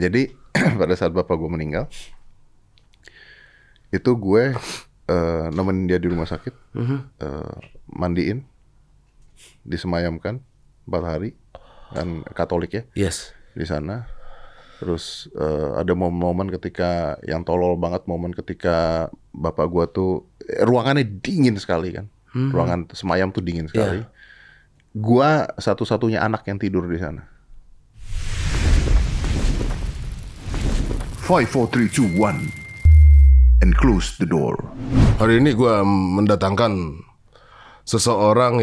Jadi pada saat bapak gue meninggal, itu gue nemenin dia di rumah sakit, mandiin, disemayamkan 4 hari, kan Katolik ya, Yes. di sana. Terus ada momen-momen ketika yang tolol banget, momen ketika bapak gua tuh ruangannya dingin sekali kan, ruangan semayam tuh dingin sekali. Gua satu-satunya anak yang tidur di sana. 5, 4, 3, 2, 1 and close the door. Hari ini gue mendatangkan seseorang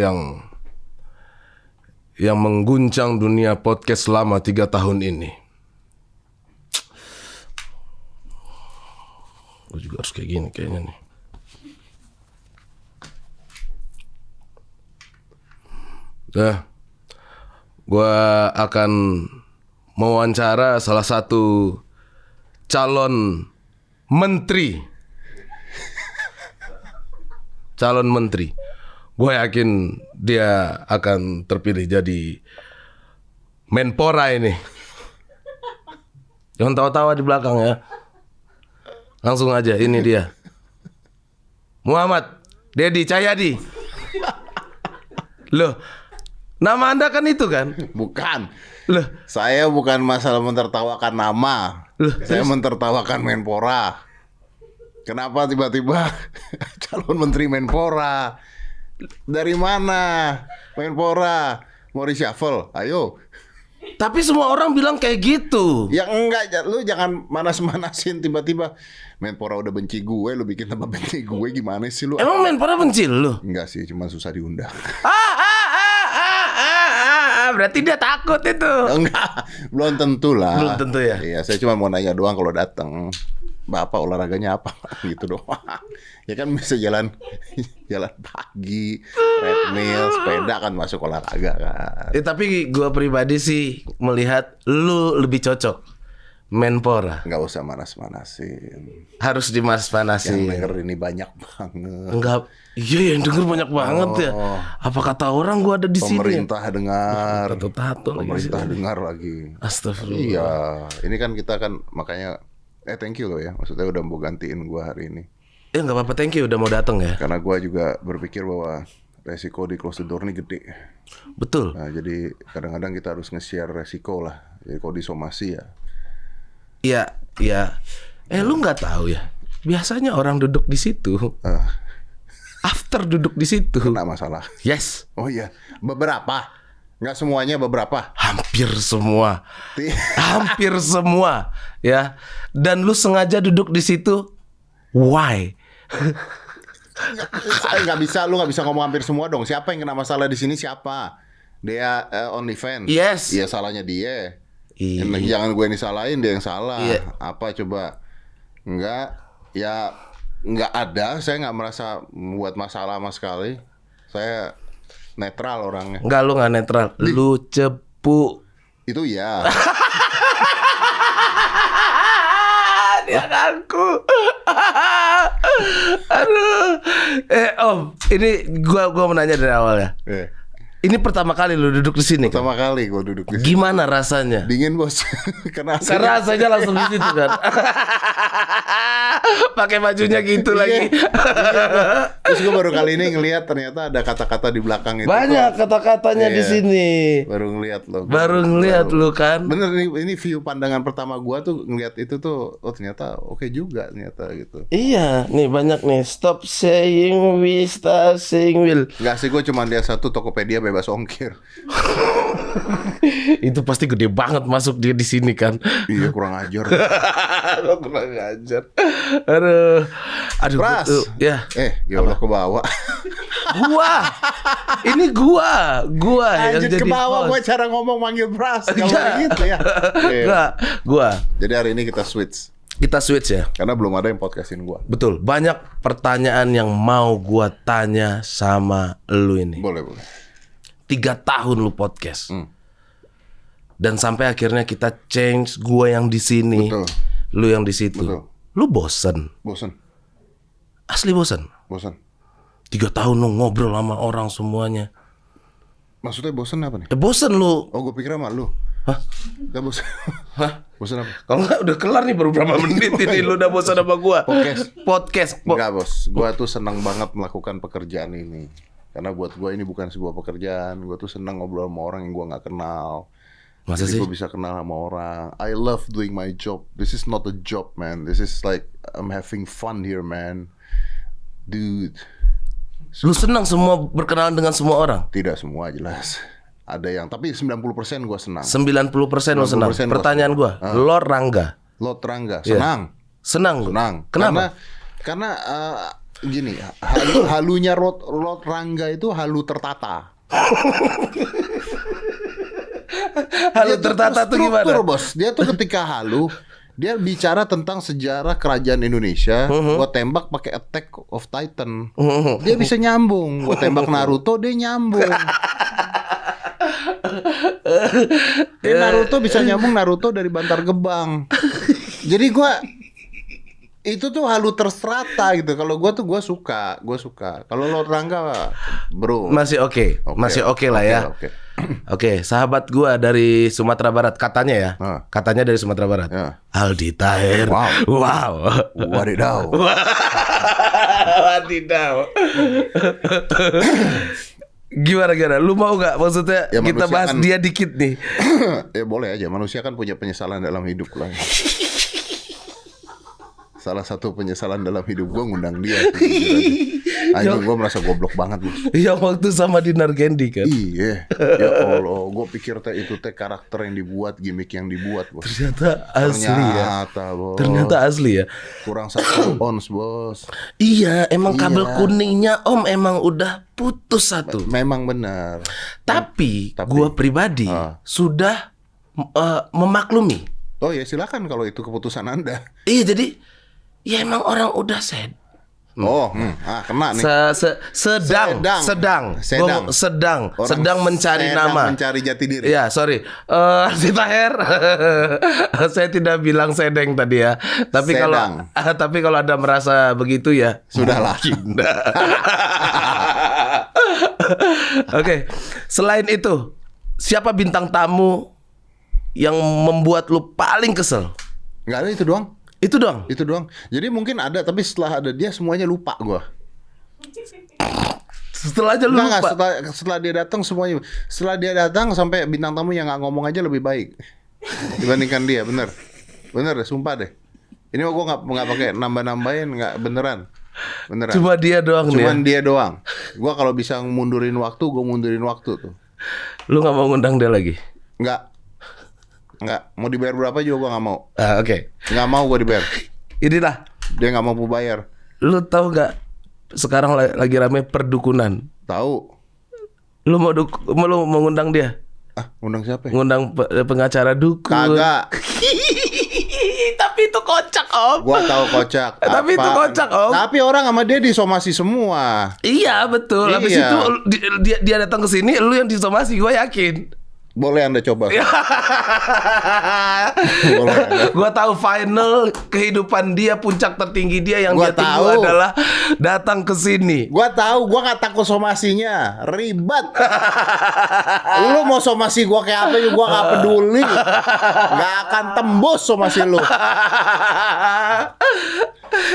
yang mengguncang dunia podcast selama 3 tahun ini. Gue juga harus kayak gini kayaknya nih. Nah, gue akan mewawancara salah satu calon menteri. Calon menteri. Gue yakin dia akan terpilih jadi Menpora ini. Jangan tawa-tawa di belakang ya. Langsung aja, ini dia. Muhammad Dedi Cahyadi. Loh, nama Anda kan itu kan? Bukan. Loh, Saya bukan masalah mentertawakan nama. Saya mentertawakan Menpora. Kenapa tiba-tiba calon menteri Menpora? Dari mana? Menpora mau reshuffle? Ayo. tapi semua orang bilang kayak gitu. Ya enggak, lu jangan manas-manasin tiba-tiba Menpora udah benci gue, lu bikin tambah benci gue, gimana sih lu? Emang Menpora benci lu? Enggak sih, cuma susah diundang. Berarti dia takut itu. Enggak, belum tentu lah. Belum tentu ya? Iya, saya cuma mau nanya doang kalau datang. Bapak olahraganya apa? Gitu doang. Ya kan bisa jalan pagi, treadmill, sepeda kan masuk olahraga kan. Tapi gue pribadi sih melihat lu lebih cocok Menpora. Enggak usah manas-manasin. Harus Yang dimanas-manasin. denger ini banyak banget. Enggak, iya yang denger banyak banget ya. Apa kata orang gue ada di sini? Pemerintah dengar. Tato-tato lagi Pemerintah sini. dengar lagi. Astagfirullah. Iya, ini kan kita kan makanya thank you loh ya. Maksudnya udah mau gantiin gua hari ini. Ya nggak apa-apa, thank you udah mau datang ya. Karena gua juga berpikir bahwa resiko di close the door ini gede. Betul. Nah, jadi kadang-kadang kita harus nge-share resiko lah. Jadi kalau disomasi ya. Iya. Lu nggak tahu ya? Biasanya orang duduk di situ. After duduk di situ. Kena masalah. Yes. Oh iya, beberapa. Nggak semuanya, beberapa. Hampir semua. Hampir semua ya. Dan lu sengaja duduk di situ. Why? Nggak bisa, lu nggak bisa ngomong hampir semua dong. Siapa yang kena masalah di sini siapa? Dia OnlyFans. Yes. Iya, salahnya dia. Iya. Jangan gue yang disalahin, dia yang salah. Iya. Apa coba? Enggak, ya nggak ada. Saya nggak merasa buat masalah sama sekali. Saya netral orangnya. Enggak, lu nggak netral. Lu cepu. Itu ya. Dia ngaku. Aduh. Om, ini gua mau nanya dari awal ya. Ini pertama kali lu duduk di sini kan? Pertama kali gue duduk di sini. Gimana rasanya? Dingin bos. Karena Karena rasanya langsung di situ kan. Pakai bajunya gitu lagi. Terus gue baru kali ini ngelihat ternyata ada kata-kata di belakang itu. Banyak kata-katanya di Iya. sini. Baru ngelihat loh. Baru ngeliat lu kan. Bener nih, ini view pandangan pertama gue tuh ngelihat itu tuh, oh ternyata oke juga ternyata gitu. Iya, nih banyak nih. Stop saying we, start saying will. Enggak sih, gue cuma lihat satu Tokopedia bebas ongkir. Itu pasti gede banget masuk dia di sini kan. Iya, kurang ajar. Lo kurang ajar. Aduh. Pras. Ya. Ya Allah, ke bawah. Ini gua yang Lanjut jadi ke bawah, host. gue cara ngomong manggil Pras. Kalau Iya. gitu ya. Iya. Enggak, gua. Jadi hari ini kita switch. Kita switch ya. Karena belum ada yang podcastin gue. Betul. Banyak pertanyaan yang mau gua tanya sama lu ini. Boleh. 3 tahun lu podcast. Dan sampai akhirnya kita change, gua yang di sini, Betul. lu yang di situ. Betul. Lu bosen. Bosan. Asli bosen. 3 tahun lu ngobrol sama orang semuanya. Maksudnya bosan apa nih? Bosen lu. Oh, gue pikir sama lu. Hah? Gak bosan. Hah? Bosan apa? Kalau nggak udah kelar nih baru berapa menit ini lu udah bosan sama gua. Podcast. Enggak bos, gua tuh senang banget melakukan pekerjaan ini. Karena buat gua ini bukan sebuah pekerjaan. Gua tuh senang ngobrol sama orang yang gua nggak kenal. Masa Jadi sih? gua bisa kenal sama orang. I love doing my job. This is not a job, man. This is like I'm having fun here, man. Dude. Lu senang semua berkenalan dengan semua orang? Tidak semua jelas. Ada yang, tapi 90% gua senang. 90% lu senang. 90% Pertanyaan gua, Lord Rangga. Lot Rangga, Iya. senang. Senang lu? Senang. Kenapa? Karena gini, halunya Lot Rangga itu halu tertata. Halu Dia tuh tertata tuh gimana? struktur, bos. Dia tuh ketika halu, dia bicara tentang sejarah kerajaan Indonesia. Gua tembak pakai Attack of Titan. Dia bisa nyambung. Gua tembak Naruto, dia nyambung. Naruto bisa nyambung Naruto dari Bantar Gebang. Jadi gua itu tuh halu terstrata gitu. Kalau gua tuh gua suka. Kalau Lord Rangga, bro, Masih oke. Masih oke lah ya. Oke. Oke, sahabat gua dari Sumatera Barat katanya ya. Ah. Katanya dari Sumatera Barat. Ya. Aldi Taher. Wow. Wadidaw. Wadidaw. Gimana? Lu mau gak maksudnya Ya, kita manusia bahas kan- dia dikit nih? Ya boleh aja. Manusia kan punya penyesalan dalam hidup lah. Salah satu penyesalan dalam hidup gua ngundang dia. Anjing, gua merasa goblok banget, bos. Yang waktu sama Dinar Candy kan. Iya, ya Allah, gue pikir itu karakter yang dibuat, gimmick yang dibuat, bos. Ternyata asli ya. Bos. Ternyata asli ya. Kurang 1 ons, bos. Iya, emang Iya. kabel kuningnya Om emang udah putus satu. Memang benar. Tapi gua pribadi sudah memaklumi. Oh ya, silakan kalau itu keputusan Anda. Iya, jadi ya emang orang udah Oh, kena nih. sedang Sedang. sedang mencari nama. Mencari jati diri. Ya, sorry. Si Taher. Saya tidak bilang sedeng tadi ya. Tapi Sedang. kalau ada merasa begitu ya Sudahlah. Oke. Selain itu, siapa bintang tamu yang membuat lu paling kesel? Nggak ada itu doang. Itu dong. Itu doang. Jadi mungkin ada, tapi setelah ada dia semuanya lupa gua. Setelah aja lu Enggak, lupa. setelah dia datang semuanya. Setelah dia datang sampai bintang tamu yang nggak ngomong aja lebih baik dibandingkan dia, bener deh, sumpah deh. Ini gua nggak pakai nambah-nambahin, nggak beneran. Cuma dia doang nih. Cuman dia doang. Gua kalau bisa mundurin waktu, gua mundurin waktu tuh. Lu nggak mau ngundang dia lagi? Nggak. Mau dibayar berapa juga gua nggak mau. Oke. Nggak mau gua dibayar. Inilah. Dia nggak mau bayar. Lu tahu nggak? Sekarang lagi rame perdukunan. Tahu? Lu mau ngundang dia? Undang siapa? Ya? Ngundang pengacara dukun. Kagak. Tapi itu kocak, Om. Gua tahu kocak. Tapi itu kocak, Om. Tapi orang sama dia disomasi semua. Iya, betul. Habis Iya. itu dia datang ke sini, lu yang disomasi, gue yakin. Boleh Anda coba. Iya. Boleh Anda. Gua tahu final kehidupan dia, puncak tertinggi dia yang Gua dia tunggu tahu. adalah datang ke sini. Gua tahu, gua nggak takut somasinya, ribet. Lu mau somasi gua kayak apa juga gua nggak peduli. Nggak akan tembus somasi lu.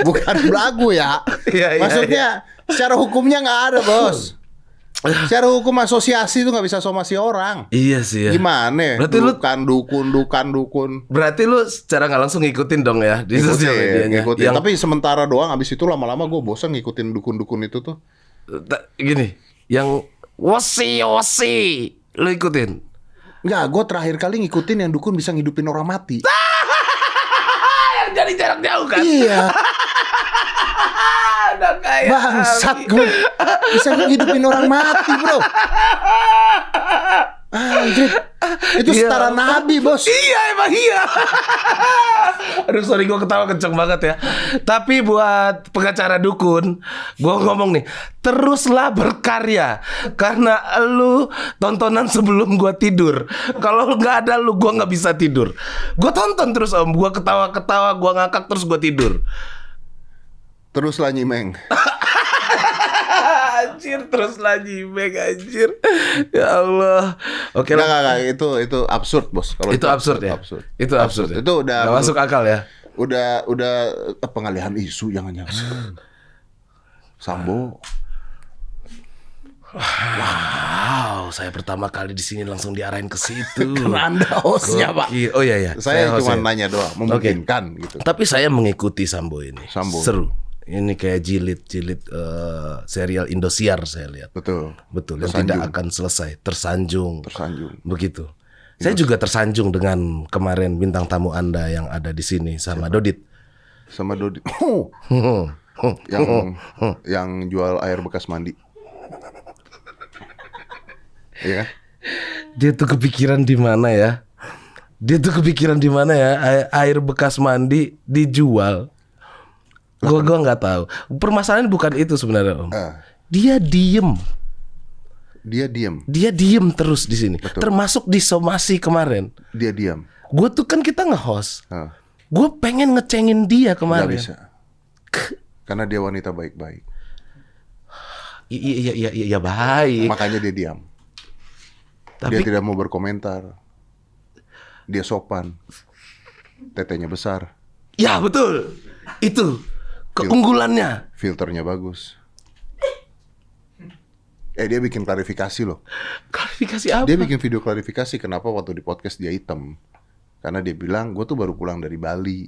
Bukan belagu ya. Iya, Maksudnya secara hukumnya nggak ada, bos. Secara hukum asosiasi itu nggak bisa somasi orang. Iya sih ya. Gimana? Berarti lu dukun. Berarti lu secara nggak langsung ngikutin dong ya di sosial medianya. Ngikutin. Tapi sementara doang, abis itu lama-lama gue bosan ngikutin dukun-dukun itu tuh. Gini, yang wosi lu ikutin. Enggak, gue terakhir kali ngikutin yang dukun bisa ngidupin orang mati. Yang jadi jarak jauh kan? Iya. Udah kayak Bangsat gue. Bisa ngidupin orang mati, bro. Anjir. Itu Iya. setara nabi, bos. Iya, emang iya. Aduh, sorry, gue ketawa kenceng banget ya. Tapi buat pengacara dukun, gue ngomong nih, teruslah berkarya. Karena lu tontonan sebelum gue tidur. Kalau nggak ada lu, gue nggak bisa tidur. Gue tonton terus, Om. Gue ketawa-ketawa, gue ngakak terus gue tidur. Teruslah nyimeng. Anjir, terus lagi back anjir. Ya Allah. Oke lah. Enggak, itu absurd, Bos. Kalau Itu absurd ya? Itu absurd ya? Itu udah Nggak masuk akal ya? Udah pengalihan isu jangan-jangan. Sambo. Wow, saya pertama kali di sini langsung diarahin ke situ. Anda hostnya, Pak. Oh iya. Saya cuma hostnya. nanya doang, memungkinkan gitu. Tapi saya mengikuti Sambo ini. Sambo. Seru. Ini kayak jilid serial Indosiar saya lihat. Betul. Yang tidak akan selesai, tersanjung. Begitu. Saya juga tersanjung dengan kemarin bintang tamu Anda yang ada di sini sama Dodit. Sama Dodit. yang jual air bekas mandi. Iya kan? Dia tuh kepikiran di mana ya? Air bekas mandi dijual. Gua nggak tahu. Permasalahan bukan itu sebenarnya, Om. Dia diem terus di sini. Betul. Termasuk di somasi kemarin. Dia diam. Gue tuh kan kita nge-host. Gue pengen ngecengin dia kemarin. Nggak bisa. Karena dia wanita baik-baik. Iya baik. Makanya dia diam. Dia tidak mau berkomentar. Dia sopan. Tetenya besar. Ya betul. Itu keunggulannya. Filternya bagus. Dia bikin klarifikasi loh. Klarifikasi apa? Dia bikin video klarifikasi kenapa waktu di podcast dia hitam. Karena dia bilang gue tuh baru pulang dari Bali.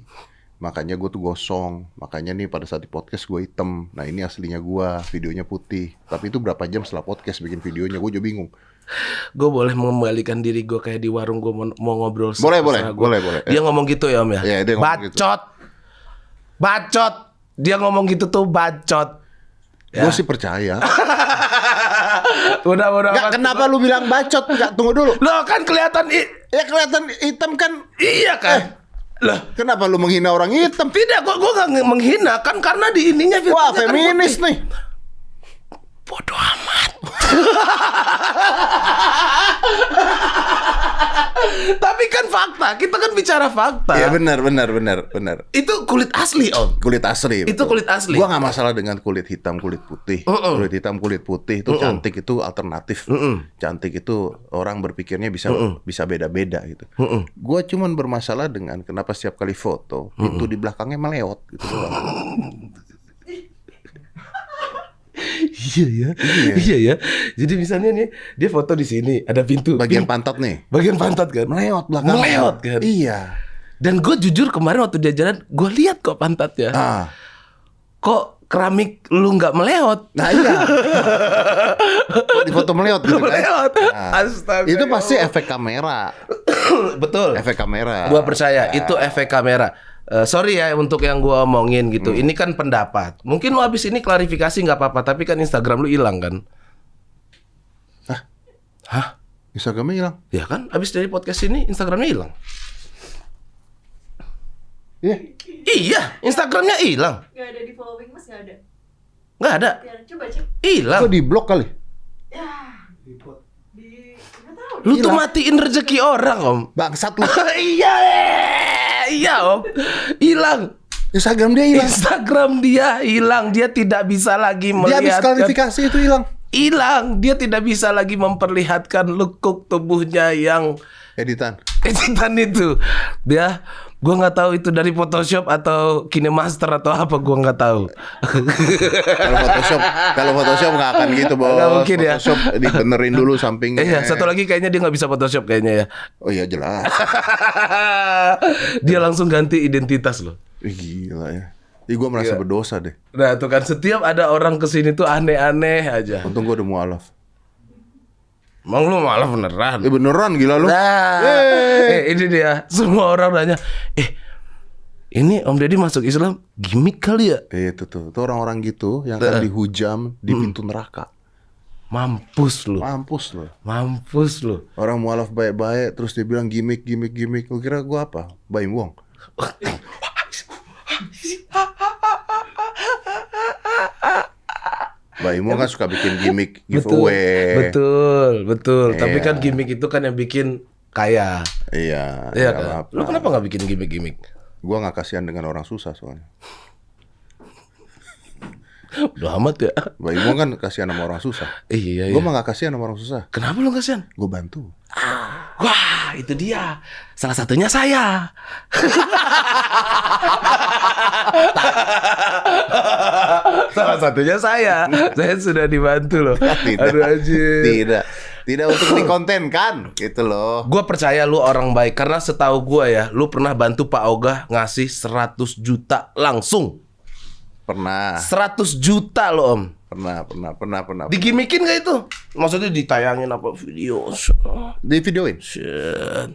Makanya gue tuh gosong. Makanya nih pada saat di podcast gue hitam. Nah ini aslinya gue, videonya putih. Tapi itu berapa jam setelah podcast bikin videonya, gue juga bingung. Gue boleh mengembalikan diri gue kayak di warung gue mau ngobrol. Boleh. Dia ngomong gitu ya, Om ya? Iya, dia ngomong gitu. Bacot. Dia ngomong gitu tuh bacot. Gue sih percaya. Udah. Nggak, kenapa lu bilang bacot? Nggak, tunggu dulu. Loh kan kelihatan kelihatan hitam kan? Iya kan? Lah, kenapa lu menghina orang hitam? tidak, gue nggak menghina kan karena di ininya. Wah, feminis nih. Bodoh amat. Tapi kan fakta, kita kan bicara fakta. Iya benar. Itu kulit asli, Om. Kulit asli. Itu betul. kulit asli. Gua nggak masalah dengan kulit hitam, kulit putih. Kulit hitam, kulit putih itu cantik, itu alternatif. Cantik itu orang berpikirnya bisa beda-beda gitu. Gua cuman bermasalah dengan kenapa setiap kali foto itu di belakangnya meleot gitu doang. Iya ya. Jadi misalnya nih dia foto di sini ada pintu. Bagian pantat nih. Bagian pantat kan. Meleot belakangnya. Meleot kan. Iya. Dan gue jujur kemarin waktu dia jalan, gue lihat kok pantatnya. Kok keramik lu nggak meleot? Nah iya. Kok di foto meleot gitu kan? Meleot. Astaga. Itu pasti efek kamera. Betul. Efek kamera. Gua percaya itu efek kamera. Sorry ya untuk yang gua omongin gitu. Ini kan pendapat. Mungkin lu abis ini klarifikasi nggak apa-apa, tapi kan Instagram lu hilang kan? Hah? Instagramnya hilang? Ya kan? Abis dari podcast ini Instagramnya hilang. Iya, Instagramnya hilang. Gak ada di following Mas, gak ada. Nggak ada. Ya, coba cek. Hilang. Kok di blok kali? Ya. Nggak tahu. Lu tuh matiin rezeki orang, Om. Bangsat lu. Iya, Om. Hilang. Instagram dia hilang. Instagram dia hilang. Dia tidak bisa lagi Dia habis melihat. klarifikasi itu hilang. Hilang. Dia tidak bisa lagi memperlihatkan lekuk tubuhnya yang Editan itu. Gua nggak tahu itu dari Photoshop atau KineMaster atau apa, gua nggak tahu. Kalau Photoshop nggak akan gitu, Bos. Nggak mungkin ya. Photoshop dibenerin dulu sampingnya. Iya, satu lagi kayaknya dia nggak bisa Photoshop kayaknya ya. Oh iya jelas. Dia langsung ganti identitas loh. Gila ya. Gue merasa berdosa deh. Nah tuh kan setiap ada orang kesini tuh aneh-aneh aja. Untung gue udah mualaf. Emang lu malah beneran? Beneran gila lu. Nah, ini dia. Semua orang nanya, ini Om Deddy masuk Islam gimmick kali ya? Itu tuh orang-orang gitu yang akan dihujam di pintu neraka. Mampus lu. Orang mualaf baik-baik terus dia bilang gimmick. Lu kira gue apa? Baim Wong. Baimo kan suka bikin gimmick giveaway. Betul. Tapi kan gimmick itu kan yang bikin kaya. Iya kan? Lu kenapa gak bikin gimmick? Gua gak kasihan dengan orang susah soalnya. Udah amat ya. Mbak Imo kan kasihan sama orang susah. Iya, Gue mah gak kasihan sama orang susah. Kenapa lu kasihan? Gue bantu. Wah, itu dia. Salah satunya saya. Salah satunya saya. Saya sudah dibantu loh. Aduh anjir. Tidak untuk dikontenkan gitu loh. Gue percaya lu orang baik karena setahu gue ya, lu pernah bantu Pak Ogah ngasih 100 juta langsung. Pernah. 100 juta lo Om. Pernah. Digimikin gak itu? Maksudnya ditayangin apa video? Di videoin. Shit.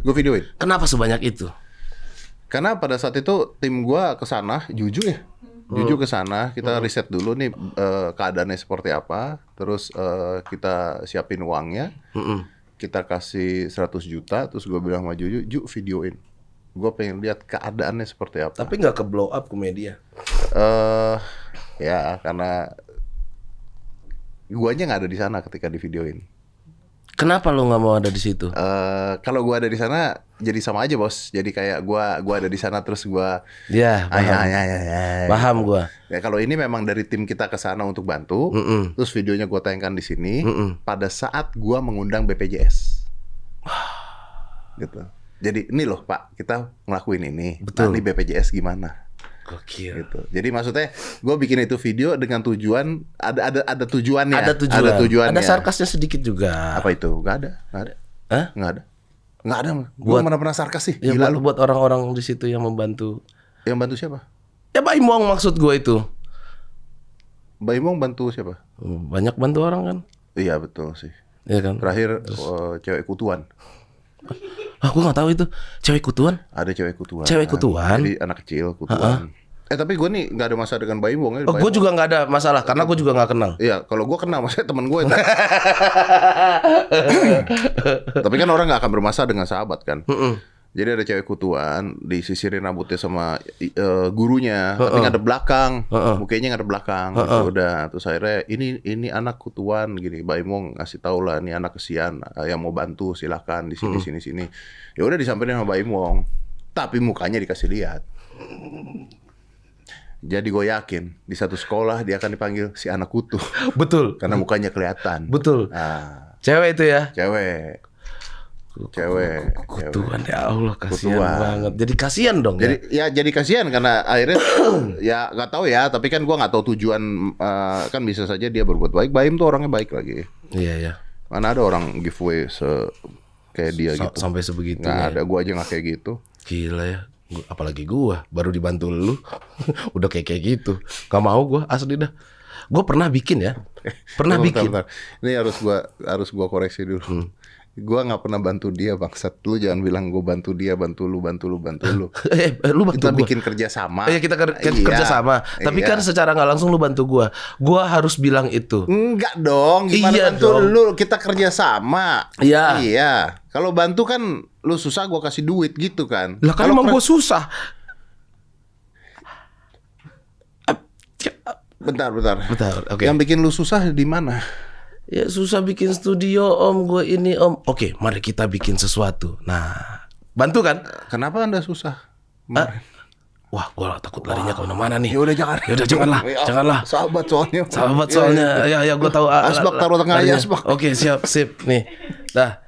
Gue videoin. Kenapa sebanyak itu? Karena pada saat itu tim gua ke sana, Juju ya. Juju ke sana, kita riset dulu nih keadaannya seperti apa, terus kita siapin uangnya. Kita kasih 100 juta, terus gua bilang sama Juju, "Ju, videoin. Gua pengen lihat keadaannya seperti apa." Tapi nggak ke blow up ke media. Ya karena guanya nggak ada di sana ketika di videoin. Kenapa lo nggak mau ada di situ? Kalau gua ada di sana jadi sama aja bos. Jadi kayak gua ada di sana terus gua Ya, paham. Paham gua. Ya kalau ini memang dari tim kita ke sana untuk bantu, terus videonya gua tayangkan di sini pada saat gua mengundang BPJS. Gitu. Jadi ini loh Pak, kita ngelakuin ini. Betul. Nah, ini BPJS gimana? Gokil. Gitu. Jadi maksudnya gue bikin itu video dengan tujuan ada tujuannya. Ada tujuan. Ada tujuannya. Ada sarkasnya sedikit juga. Apa itu? Gak ada. Hah? Nggak ada. Gue Buat- mana pernah sarkas sih? Ya, Gila lu. buat orang-orang di situ yang membantu. Yang bantu siapa? Ya Pak Imong maksud gue itu. Mbak Imong bantu siapa? Banyak bantu orang kan? Iya betul sih. Iya kan? Terakhir cewek kutuan. Ah, gue nggak tahu itu. Cewek kutuan? Ada cewek kutuan. Cewek kutuan? Jadi anak kecil kutuan. Tapi gue nih nggak ada masalah dengan Mbak Imong ya. Oh, gue juga nggak ada masalah karena gue juga nggak kenal. Iya, kalau gue kenal maksudnya teman gue. Tapi kan orang nggak akan bermasalah dengan sahabat kan. Jadi ada cewek kutuan disisirin rambutnya sama gurunya, tapi ngadep belakang, mukanya ngadep belakang. Gitu. Udah, terus akhirnya ini anak kutuan gini. Mbak Imong ngasih tau lah, ini anak kesian, yang mau bantu silakan di sini. Ya udah disamperin sama Mbak Imong, tapi mukanya dikasih lihat. Jadi gue yakin di satu sekolah dia akan dipanggil si anak kutu. Betul. Karena mukanya kelihatan. Betul. Nah, Cewek itu ya. cewek. Kutuan ya Allah, kasihan Kutuan. banget. Jadi kasihan dong ya. Jadi kasihan karena akhirnya ya nggak tahu ya. Tapi kan gue nggak tahu tujuan. Kan bisa saja dia berbuat baik. Baim tuh orangnya baik lagi. Iya ya. Mana ada orang giveaway kayak dia gitu. Sampai sebegitunya. Nggak ada. Gue aja nggak kayak gitu. Gila ya. Apalagi gua baru dibantu lu udah kayak gitu. Gak mau gua asli dah. Gua pernah bikin ya. Pernah bikin. Bentar. Ini harus gua koreksi dulu. Gua nggak pernah bantu dia bangsat. Lu jangan bilang gua bantu dia, bantu lu. Lu bantu Kita gua. bikin kerja sama. Iya, kita kerja sama. Tapi kan secara nggak langsung lu bantu gua. Gua harus bilang itu. Enggak dong, gimana Iya bantu dong. lu? Kita kerja sama. Iya. Iya. Kalau bantu kan lu susah gua kasih duit gitu kan. Lah kan Kalau emang gua susah. Bentar. Oke. Yang bikin lu susah di mana? Ya susah bikin studio Om, gue ini Om. Oke, mari kita bikin sesuatu. Nah, bantu kan? Kenapa Anda susah? Wah, gue takut larinya ke mana-mana nih. Ya udah jangan. Ya udah janganlah, janganlah. Sahabat soalnya. Sahabat soalnya. Ya gue tahu. Asbak taruh tengah aja, larinya. asbak. Oke, sip nih. Nah,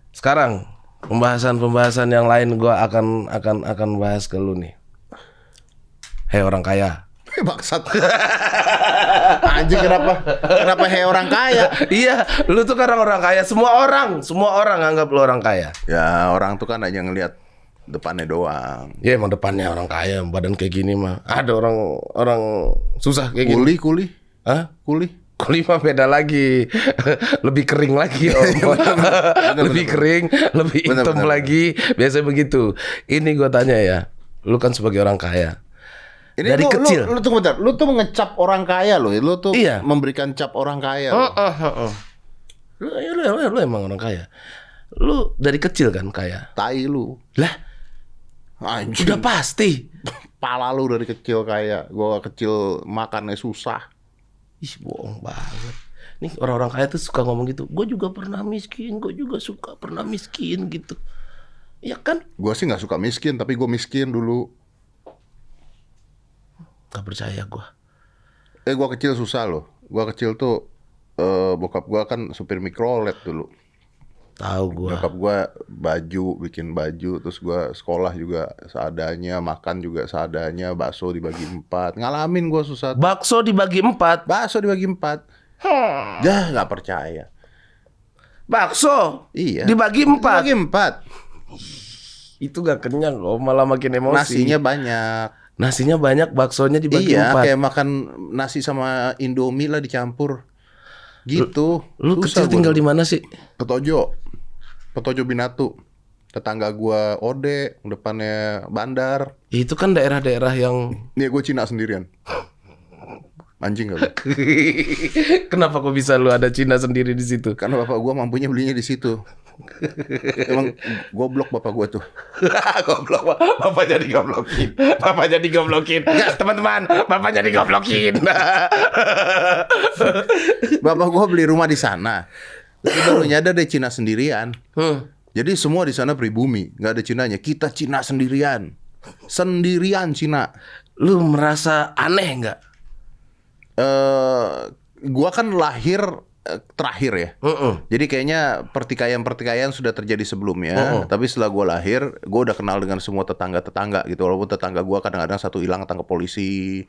sekarang pembahasan yang lain gue akan bahas ke lu nih. Hei orang kaya. Bangsat. Anjing kenapa hei orang kaya? Iya, lu tuh kan orang kaya. Semua orang anggap lu orang kaya. Ya orang tuh kan hanya ngelihat depannya doang. Ya emang depannya orang kaya, badan kayak gini mah. Ada orang susah kayak gini. Kuli. Hah? Kuli. Kuli mah beda lagi. Lebih kering lagi Om. Lebih kering, lebih hitam Bener. lagi. Biasanya begitu. Ini gua tanya ya. Lu kan sebagai orang kaya. Ini Dari kecil. Lu tunggu bentar. Lu tuh mengecap orang kaya loh. Lu tuh Iya. memberikan cap orang kaya loh. Lu emang orang kaya. Lu dari kecil kan kaya. Tai lu. Lah, Anjing. udah pasti. Pala lu dari kecil kaya. Gua kecil makannya susah. Ih, bohong banget. Nih orang-orang kaya tuh suka ngomong gitu. Gue juga pernah miskin, gue juga suka pernah miskin gitu. Ya kan? Gua sih nggak suka miskin, tapi gua miskin dulu. Gak percaya gue. Gua kecil susah loh. Gua kecil tuh bokap gua kan supir mikrolet dulu. Tahu gua. Bokap gua bikin baju, terus gua sekolah juga seadanya, makan juga seadanya, bakso dibagi 4. Ngalamin gua susah. Bakso dibagi 4. Bakso dibagi 4. Dah nggak percaya. Bakso Iya. dibagi 4. Dibagi 4. Itu gak kenyang kok, malah makin emosi. Nasinya banyak. Nasinya banyak, baksonya dibagi Iya, 4. kayak makan nasi sama Indomie lah dicampur. Gitu. Lu Susah kecil tinggal gua. di mana sih? Petojo Binatu. Tetangga gua Ode, depannya bandar. Itu kan daerah-daerah yang Nih gue Cina sendirian. Anjing kali. kenapa kok bisa lu ada Cina sendiri di situ? Karena bapak gua mampunya belinya di situ. Emang goblok bapak gua tuh. Goblok, bapak jadi goblokin. Bapak jadi goblokin. Teman-teman, bapak jadi goblokin. Bapak gua beli rumah di sana. Terus dia baru nyadar deh Cina sendirian. Jadi semua di sana pribumi, nggak ada Cinanya. Kita Cina sendirian. Sendirian Cina. Lu merasa aneh nggak? Gua kan lahir terakhir ya. Jadi kayaknya pertikaian sudah terjadi sebelumnya. Tapi setelah gua lahir, gua udah kenal dengan semua tetangga-tetangga gitu. Walaupun tetangga gua kadang-kadang satu hilang ketangkep polisi,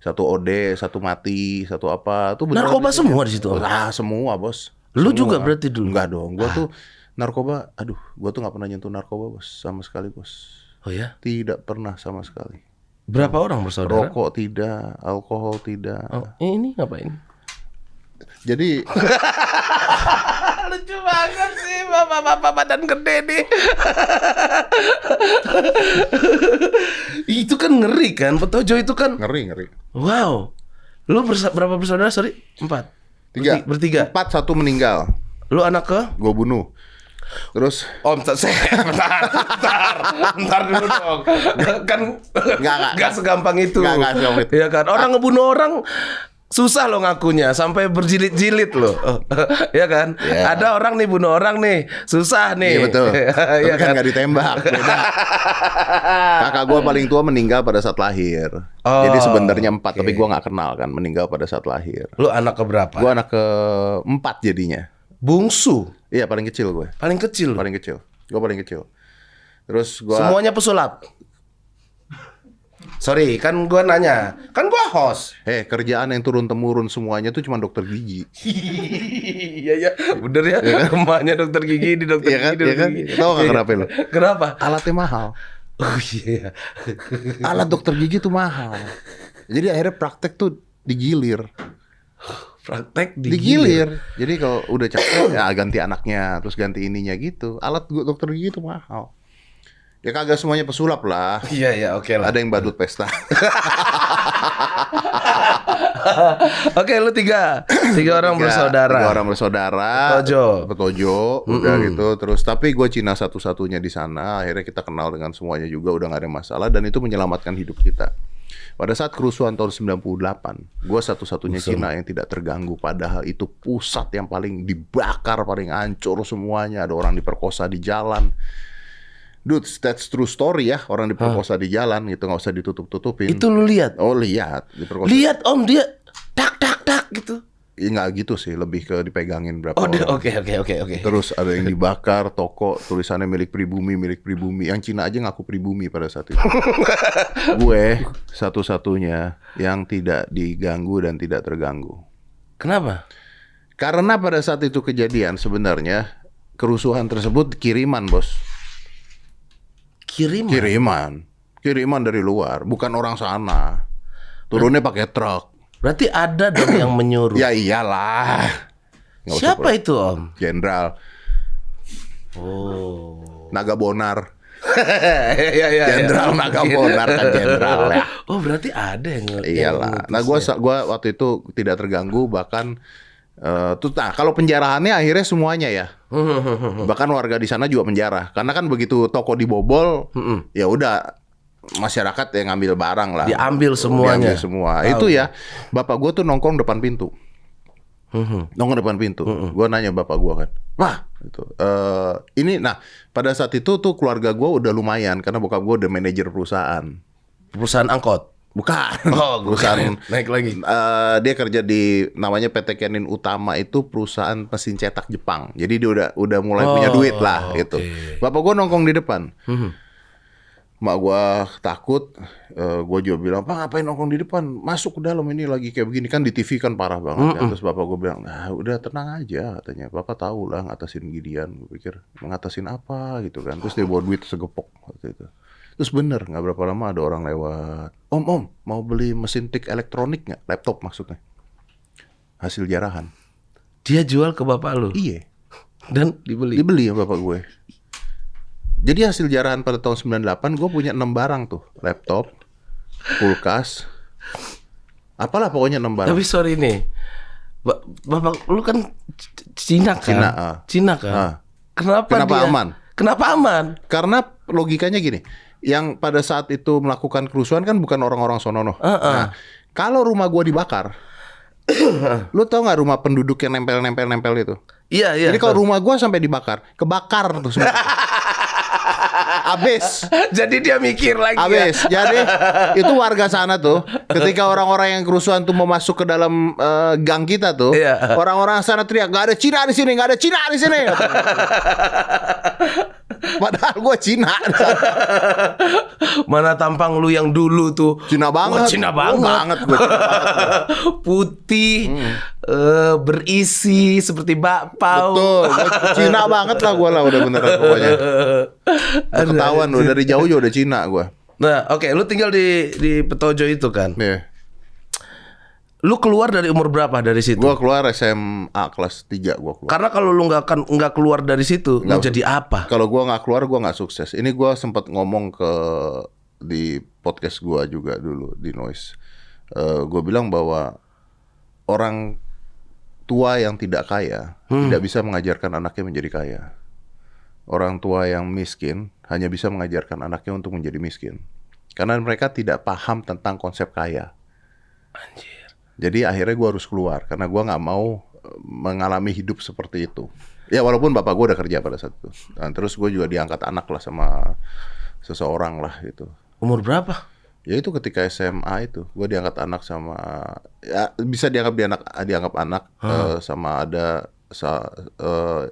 satu OD, satu mati, satu apa. Tuh beneran Narkoba semua di situ. Lah semua bos. Lu Semua. juga berarti dulu? Enggak dong. Gua tuh narkoba. Aduh, gua tuh nggak pernah nyentuh narkoba bos, sama sekali bos. Oh ya? Tidak pernah sama sekali. Berapa orang bersaudara? Rokok tidak, alkohol tidak. Oh, ini ngapain? Jadi Lucu banget sih bapak-bapak badan gede nih. Itu kan ngeri kan, Petojo itu kan. ngeri. Wow. Lu berapa bersaudara? Sorry, 4. 3. Bertiga. 4, 1 meninggal. Lu anak ke? Gue bunuh. Terus Om, bentar dulu dong. Kan nggak segampang itu. Nggak segampang itu. Iya kan? Orang ngebunuh orang susah lo ngakunya, sampai berjilid-jilid lo. Ya kan? Yeah. Ada orang nih bunuh orang nih, susah nih. Iya betul. Tapi Iya kan nggak ditembak. Beda. Kakak gue paling tua meninggal pada saat lahir. Oh, jadi sebenarnya 4, okay. tapi gue nggak kenal kan, meninggal pada saat lahir. Lu anak keberapa? Gue anak ke-4 jadinya. Bungsu. Iya paling kecil gue. Paling kecil. Paling kecil. Gue paling kecil. Terus gue. Semuanya pesulap. Sorry, kan gue nanya. Kan gue host. Kerjaan yang turun-temurun semuanya tuh cuma dokter gigi. Iya, bener ya. Emaknya dokter gigi, di dokter Iya kan? gigi, Iya kan? Tahu nggak kenapa lu? Kenapa? Alatnya mahal. Oh iya. Alat dokter gigi tuh mahal. Jadi akhirnya praktek tuh digilir. Praktek Digilir. Jadi kalau udah capek ya ganti anaknya, terus ganti ininya gitu. Alat dokter gigi tuh mahal. Ya kagak semuanya pesulap lah. Iya, oke lah. Ada yang badut pesta. Oke, lu tiga orang bersaudara. 3 orang bersaudara. Petojo, udah gitu. Terus tapi gue Cina satu-satunya di sana. Akhirnya kita kenal dengan semuanya juga, udah gak ada masalah. Dan itu menyelamatkan hidup kita. Pada saat kerusuhan tahun 98, gue satu-satunya Cina yang tidak terganggu. Padahal itu pusat yang paling dibakar, paling hancur semuanya. Ada orang diperkosa di jalan. Dude, that's true story ya. Orang diperkosa di jalan gitu, nggak usah ditutup-tutupin. Itu lu lihat? Oh lihat, diperkosa. Lihat Om, dia tak gitu. Ya, nggak gitu sih, lebih ke dipegangin berapa Oh, orang. oke. Terus ada yang dibakar, toko tulisannya milik pribumi. Yang Cina aja ngaku pribumi pada saat itu. Gue satu-satunya yang tidak diganggu dan tidak terganggu. Kenapa? Karena pada saat itu kejadian sebenarnya kerusuhan tersebut kiriman, bos. Kiriman dari luar, bukan orang sana. Turunnya pakai truk. Berarti ada dong yang menyuruh. Ya iyalah. Nggak usah Siapa itu Om? Jenderal Oh. Naga Bonar. Iya. Jenderal Naga Bonar kan jenderal ya. Oh, berarti ada yang Iyalah. Nah, gua waktu itu tidak terganggu, bahkan kalau penjarahannya akhirnya semuanya ya. Bahkan warga di sana juga penjara. Karena kan begitu toko dibobol, ya udah masyarakat yang ngambil barang lah. Diambil semuanya. Diambil semua. Itu ya, bapak gua tuh nongkrong depan pintu. Nongkrong depan pintu. Gua nanya bapak gua kan, "Wah, itu ini nah, pada saat itu tuh keluarga gua udah lumayan karena bokap gua udah manajer perusahaan. Perusahaan angkot. Bukan. Oh, Perusahaan naik lagi. dia kerja di namanya PT Kenin Utama, itu perusahaan mesin cetak Jepang. Jadi dia udah mulai punya duit lah gitu. Bapak gua nongkrong di depan. Mak gua takut, gua juga bilang, "Pak, ngapain nongkrong di depan? Masuk ke dalam, ini lagi kayak begini." Kan di TV kan parah banget kan. Terus bapak gua bilang, "Nah, udah tenang aja," katanya. "Bapak tahu lah ngatasin ginian." Gua pikir, ngatasin apa gitu kan. Terus dia bawa duit segepok waktu itu. Terus bener, nggak berapa lama ada orang lewat. Om, mau beli mesin tik elektronik nggak? Laptop maksudnya. Hasil jarahan. Dia jual ke bapak lu. Iya. Dan dibeli. Dibeli ya bapak gue. Jadi hasil jarahan pada tahun 98 gue punya 6 barang tuh. Laptop, kulkas, apalah pokoknya 6 barang. Tapi sorry nih, bapak lu kan Cina kan? Cina kan? Kenapa dia? Aman? Kenapa aman? Karena logikanya gini. Yang pada saat itu melakukan kerusuhan kan bukan orang-orang sonono. Nah, kalau rumah gua dibakar, lu tau nggak rumah penduduk yang nempel itu? Iya. Jadi kalau rumah gua sampai dibakar, kebakar tuh semua. Abis. Jadi dia mikir lagi. Abis. Jadi itu warga sana tuh, ketika orang-orang yang kerusuhan tuh mau masuk ke dalam gang kita tuh, orang-orang sana teriak, "Nggak ada Cina di sini, nggak ada Cina di sini." Padahal gue Cina. Mana tampang lu yang dulu tuh? Cina banget. Cina banget. Gue Cina banget. Putih, berisi seperti bakpao. Betul. Cina banget lah gue lah, udah beneran pokoknya. Udah ketahuan lu dari jauh juga udah Cina gue. Nah, oke, lu tinggal di Petojo itu kan? Iya. Lu keluar dari umur berapa dari situ? Gue keluar SMA kelas 3 gue keluar. Karena kalau lu nggak keluar dari situ, lu jadi apa? Kalau gue nggak keluar, gue nggak sukses. Ini gue sempat ngomong di podcast gue juga dulu di Noise. Gue bilang bahwa orang tua yang tidak kaya tidak bisa mengajarkan anaknya menjadi kaya. Orang tua yang miskin hanya bisa mengajarkan anaknya untuk menjadi miskin. Karena mereka tidak paham tentang konsep kaya. Anjir. Jadi akhirnya gue harus keluar karena gue nggak mau mengalami hidup seperti itu. Ya walaupun bapak gue udah kerja pada saat itu. Dan terus gue juga diangkat anak lah sama seseorang lah gitu. Umur berapa? Ya itu ketika SMA itu gue diangkat anak sama, ya bisa dianggap anak sama ada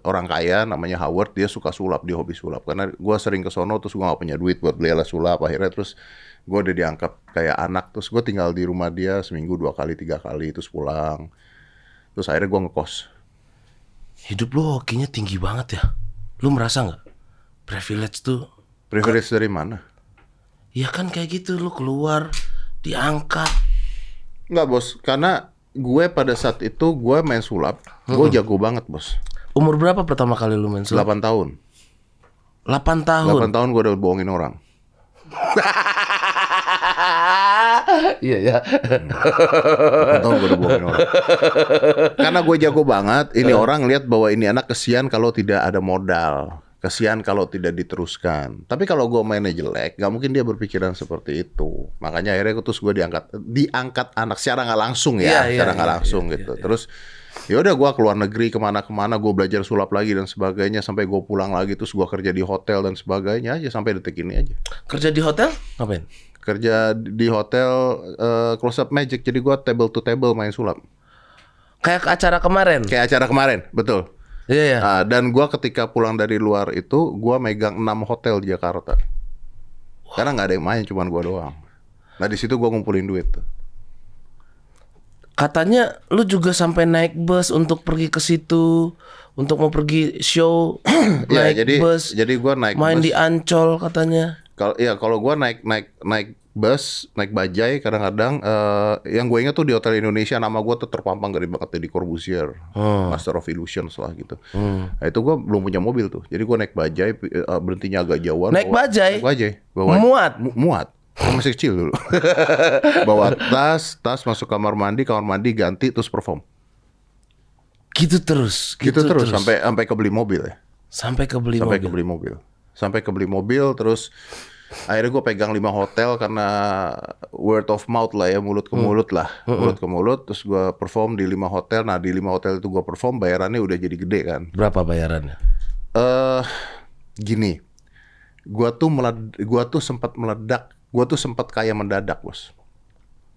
orang kaya namanya Howard. Dia suka sulap, dia hobi sulap. Karena gue sering ke sono terus gue gak punya duit buat beli alat sulap. Akhirnya terus gue udah dianggap kayak anak. Terus gue tinggal di rumah dia seminggu 2 kali 3 kali terus pulang. Terus akhirnya gue ngekos. Hidup lu hokinya tinggi banget ya. Lu merasa gak? Privilege tuh. Privilege dari mana? Ya kan kayak gitu, lu keluar diangkat. Enggak bos, karena gue pada saat itu gue main sulap. Gue jago banget bos. Umur berapa pertama kali lu main sulap? 8 tahun. 8 tahun? 8 tahun gue udah bohongin orang. Iya ya. 8 tahun gue udah bohongin orang. Karena gue jago banget. Ini orang lihat bahwa ini anak kesian kalau tidak ada modal. Kesian kalau tidak diteruskan. Tapi kalau gue mainnya jelek, gak mungkin dia berpikiran seperti itu. Makanya akhirnya terus gue diangkat anak secara nggak langsung ya, secara nggak langsung gitu. Terus ya udah gue keluar negeri kemana-kemana, gue belajar sulap lagi dan sebagainya sampai gue pulang lagi, terus gue kerja di hotel dan sebagainya aja sampai detik ini aja. Kerja di hotel ngapain? Kerja di hotel Close Up Magic, jadi gue table to table main sulap. Kayak acara kemarin. Kayak acara kemarin, betul. Iya. Nah, dan gue ketika pulang dari luar itu gue megang 6 hotel di Jakarta. Karena nggak ada yang main, cuman gue doang. Nah di situ gue ngumpulin duit tuh. Katanya lu juga sampai naik bus untuk pergi ke situ, untuk mau pergi show. Naik bus. Jadi gue naik main bus. di Ancol katanya. Kalau gue naik bus, naik bajai kadang-kadang. Yang gue ingat tuh di Hotel Indonesia nama gue tuh terpampang gede banget di Corbusier, Master of Illusions lah gitu. Nah, itu gue belum punya mobil tuh, jadi gue naik bajai, berhentinya agak jauhan. Naik bajai? Bawa Muat? Masih kecil dulu. Bawa tas masuk kamar mandi ganti terus perform. Gitu terus. Sampai kebeli mobil ya. Sampai kebeli mobil terus akhirnya gue pegang 5 hotel karena word of mouth lah ya, mulut ke mulut lah. Mulut ke mulut, terus gue perform di 5 hotel. Nah di 5 hotel itu gue perform, bayarannya udah jadi gede kan. Berapa bayarannya? Gini, gue tuh sempat meledak. Gue tuh sempat kaya mendadak bos.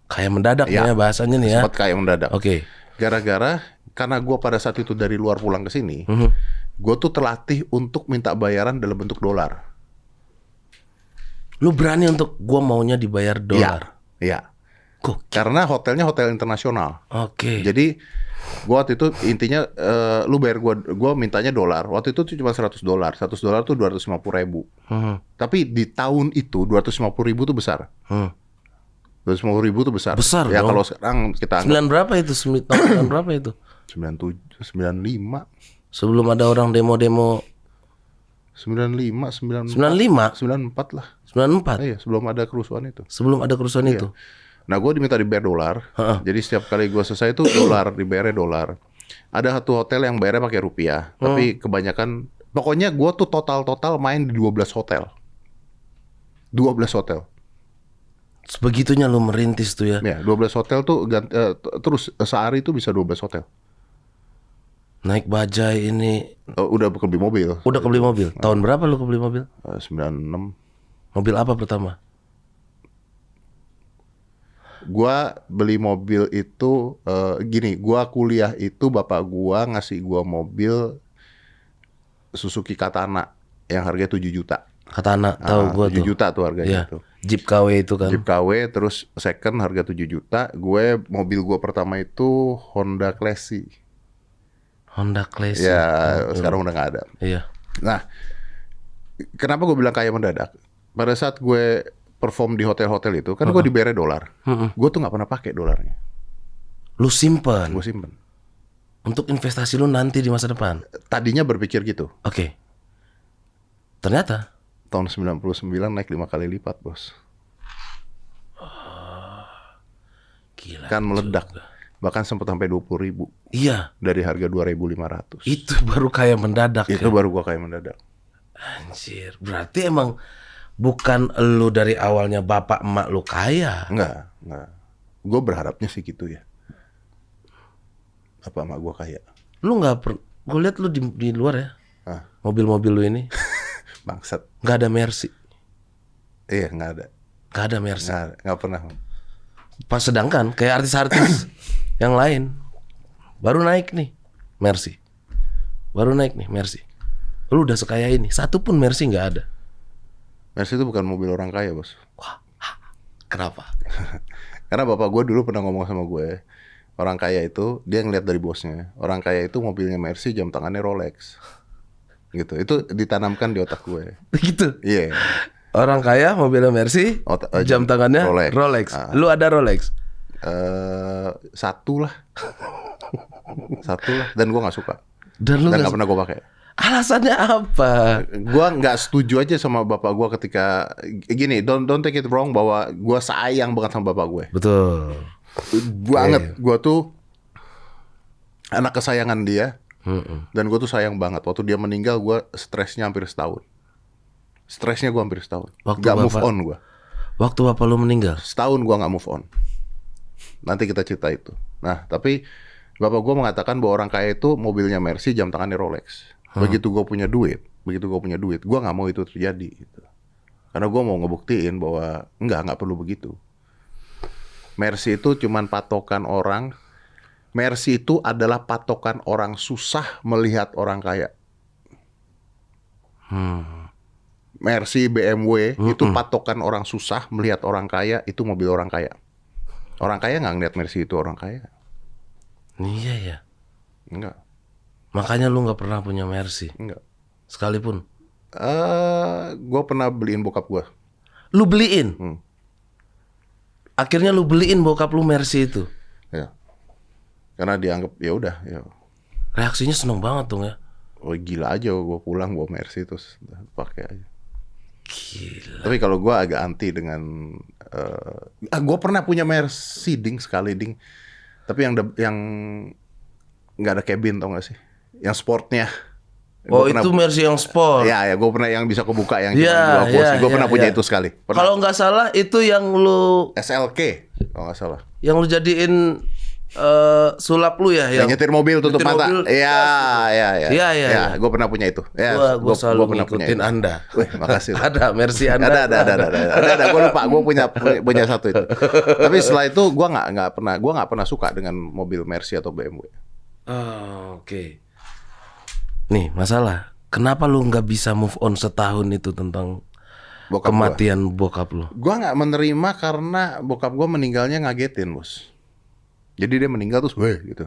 Kayak mendadak Ya, ya bahasanya nih ya. sempat kayak mendadak. Oke. Gara-gara karena gue pada saat itu dari luar pulang ke sini, gue tuh terlatih untuk minta bayaran dalam bentuk dolar. Lu berani untuk gua maunya dibayar dolar. Iya. Kok? Karena hotelnya hotel internasional. Oke. Jadi gua waktu itu intinya lu bayar gua mintanya dolar. Waktu itu tuh cuma $100. $100 tuh 250.000. Tapi di tahun itu 250.000 tuh besar. 250.000 tuh besar. Besar ya dong. kalau sekarang kita Sembilan berapa itu? Tahun berapa itu? 97, 95, Sebelum ada orang demo-demo 95, 94, 95, 94 lah. 94. Iya, sebelum ada kerusuhan itu. Sebelum ada kerusuhan itu. Nah, gue diminta dibayar dolar. Jadi setiap kali gue selesai itu dolar, dibayarnya dolar. Ada satu hotel yang bayarnya pakai rupiah, tapi kebanyakan, pokoknya gue tuh total main di 12 hotel. 12 hotel. Sebegitunya lu merintis tuh ya. Ya, 12 hotel tuh terus sehari itu bisa 12 hotel. Naik bajai ini. Udah kebeli mobil. Udah kebeli mobil. Tahun berapa lu kebeli mobil? 96. Mobil apa pertama? Gua beli mobil itu gini, gua kuliah itu bapak gua ngasih gua mobil Suzuki Katana yang harganya 7 juta. Katana, tahu gua 7 tuh. juta tuh harganya Iya. tuh. Jeep KW itu kan. Jeep KW terus second harga 7 juta. Mobil gua pertama itu Honda Classy. Honda Classy. Ya, sekarang udah nggak ada. Iya. Nah, kenapa gue bilang kaya mendadak? Pada saat gue perform di hotel-hotel itu, kan gue dibayar dolar. Gue tuh nggak pernah pakai dolarnya. Lu simpen Gue simpen. untuk investasi lu nanti di masa depan. Tadinya berpikir gitu. Oke. Ternyata Tahun 99 naik 5 kali lipat, bos. gila. Kan meledak. Bahkan sempat sampai 20.000 Iya, dari harga 2.500. itu baru kayak mendadak Itu ya. baru gue kaya mendadak. Anjir, berarti emang bukan lu dari awalnya bapak emak lu kaya. Enggak. Gue berharapnya sih gitu ya. Apa emak gue kaya? Lu gue lihat lu di luar ya. Ah, Mobil-mobil lu ini bangsat. nggak ada Mercy. Iya, nggak ada. Nggak ada Mercy. Nggak pernah. Pas sedangkan kayak artis-artis yang lain baru naik nih Mercy. Baru naik nih Mercy. Lu udah sekaya ini, satu pun Mercy nggak ada. Mercy itu bukan mobil orang kaya, bos. Kenapa? Karena bapak gue dulu pernah ngomong sama gue, orang kaya itu dia ngeliat dari bosnya. Orang kaya itu mobilnya Mercy, jam tangannya Rolex. Gitu. Itu ditanamkan di otak gue. Begitu. Iya. Orang kaya mobilnya Mercy, jam tangannya Rolex. Lu ada Rolex? Satu lah. Dan gue nggak suka. Dan lu nggak pernah gue pakai. Alasannya apa? Gue nggak setuju aja sama bapak gue ketika gini. Don't take it wrong bahwa gue sayang banget sama bapak gue. Betul. Banget. Gue tuh anak kesayangan dia. Dan gue tuh sayang banget. Waktu dia meninggal gue stresnya hampir setahun. Gak move on gue. Waktu bapak lu meninggal? Setahun gue gak move on. Nanti kita cerita itu. Nah tapi bapak gue mengatakan bahwa orang kaya itu mobilnya Mercy, jam tangannya Rolex. Begitu gue punya duit, gue gak mau itu terjadi gitu. Karena gue mau ngebuktiin bahwa nggak perlu begitu. Mercy itu cuman patokan orang. Mercy itu adalah patokan orang susah melihat orang kaya. Mercy, BMW itu patokan orang susah melihat orang kaya, itu mobil orang kaya. Orang kaya nggak ngeliat Mercy itu orang kaya. Iya ya. Enggak. Makanya lu nggak pernah punya Mercy Enggak. sekalipun. Gue pernah beliin bokap gue. Lu beliin? Akhirnya lu beliin bokap lu Mercy itu? Ya. Karena dianggap ya udah. Ya. Reaksinya seneng banget dong ya. Oh gila aja gue pulang bawa Mercy terus pakai aja. Gila. Tapi kalau gue agak anti dengan gue pernah punya Mercy sekali. Tapi yang nggak ada cabin, tau gak sih? Yang sportnya. Oh itu Mercy yang sport. Ya gue pernah yang bisa kebuka yang Ya, cuma 2 kursi. Gue pernah punya ya. itu sekali. Kalau nggak salah itu yang lu SLK kalau nggak salah. jadiin sulap lu ya Yang nyetir mobil tutup nyetir mata. mobil, Iya, iya, iya. Iya, iya, iya. Gue pernah punya itu. Ya, Gue selalu gua pernah punya ngikutin itu. Anda. Wih, makasih. Ada Mercy Anda. Ada. Gue lupa. Gue punya satu itu. Tapi setelah itu gue nggak pernah suka dengan mobil Mercy atau BMW. Oh, oke. Nih masalah, kenapa lu nggak bisa move on setahun itu tentang Bokap kematian bokap lu? Gue nggak menerima karena bokap gue meninggalnya ngagetin, bos. Jadi dia meninggal terus, weh gitu.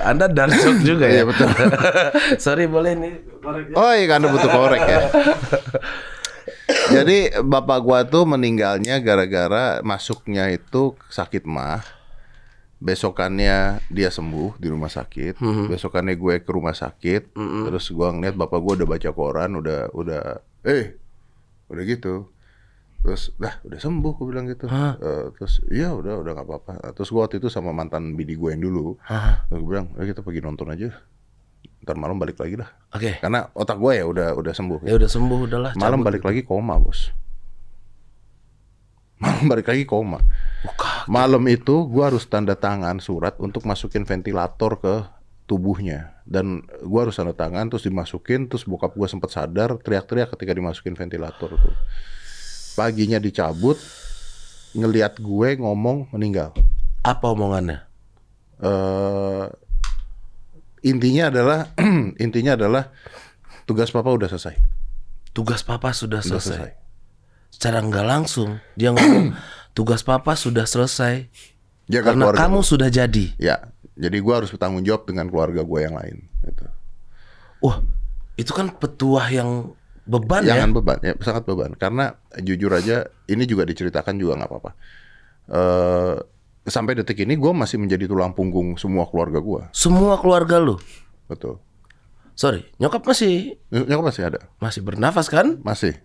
Anda dark joke juga ya? Iya, betul. Sorry, boleh nih korek. Oh iya, karena butuh korek ya. Jadi bapak gua tuh meninggalnya gara-gara masuknya itu sakit mah. Besokannya dia sembuh di rumah sakit. Besokannya gue ke rumah sakit. Terus gua ngeliat bapak gua udah baca koran, udah gitu. Terus udah sembuh, gue bilang gitu. Terus iya udah nggak apa-apa. Terus gua waktu itu sama mantan bini gue yang dulu. Gue bilang, kita pergi nonton aja. Ntar malam balik lagi dah. Oke. Karena otak gue ya udah sembuh. Ya udah sembuh, udahlah. Malam cabut. balik lagi koma, bos. Malam balik lagi koma. Malam itu gue harus tanda tangan surat untuk masukin ventilator ke tubuhnya. Dan gue harus tanda tangan terus dimasukin. Terus bokap gue sempat sadar, teriak-teriak ketika dimasukin ventilator itu. Paginya dicabut, ngelihat gue ngomong meninggal. Apa omongannya? Intinya adalah tugas papa udah selesai. Tugas papa sudah Udah selesai. Secara nggak langsung dia ngomong tugas papa sudah selesai Jaga karena keluarga. kamu sudah jadi. Ya, jadi gue harus bertanggung jawab dengan keluarga gue yang lain. Gitu. Wah, itu kan petuah yang beban Jangan ya. beban, ya sangat beban. Karena jujur aja, ini juga diceritakan juga nggak apa-apa. Sampai detik ini gue masih menjadi tulang punggung semua keluarga gue. Semua keluarga lu. Betul. Sorry, nyokap masih Nyokap masih ada, bernafas kan? masih.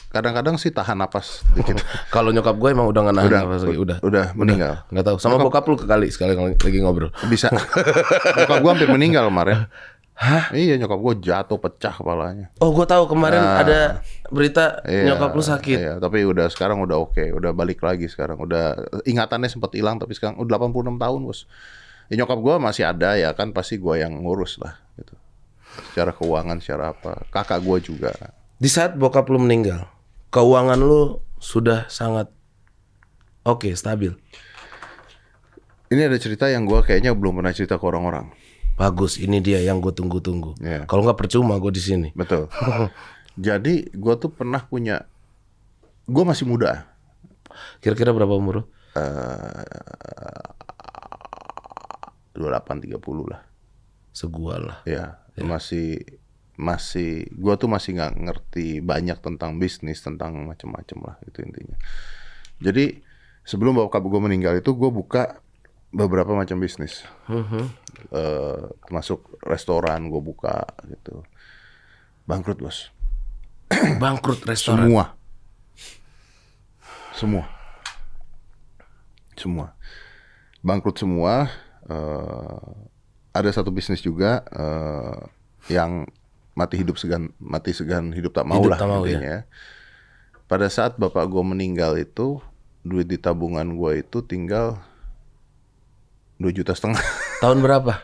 Kadang-kadang sih tahan napas dikit. Kalau nyokap gue emang udah nggak nahan nafas lagi. udah meninggal. Nggak tahu. Sama bokap lu sekali lagi ngobrol. Bisa. Nyokap gue hampir meninggal kemarin. Hah? Iya, nyokap gue jatuh pecah kepalanya. Oh, gue tahu kemarin ada berita Iya, nyokap lu sakit. Iya, tapi sekarang udah oke, udah balik lagi sekarang. Udah ingatannya sempat hilang tapi sekarang udah 86 tahun, bos. Ya, nyokap gue masih ada ya kan, pasti gue yang ngurus lah gitu. Secara keuangan, secara apa. Kakak gue juga. Di saat bokap lu meninggal, keuangan lu sudah sangat oke, stabil. Ini ada cerita yang gue kayaknya belum pernah cerita ke orang-orang. Bagus, ini dia yang gue tunggu-tunggu. Iya. Kalau nggak percuma gue di sini. Betul. Jadi gue tuh pernah punya, gue masih muda. Kira-kira berapa umur lu? 28-30 lah. Segua lah. Ya, masih gue tuh masih nggak ngerti banyak tentang bisnis, tentang macam-macam lah itu intinya. Jadi sebelum bokap gue meninggal itu gue buka beberapa macam bisnis, termasuk restoran gue buka gitu. Bangkrut, bos. Bangkrut restoran. Semua bangkrut semua. Ada satu bisnis juga yang mati segan hidup tak mau Hidup lah tak mau, intinya. Pada saat bapak gue meninggal itu, duit di tabungan gue itu tinggal 2,5 juta. Tahun berapa?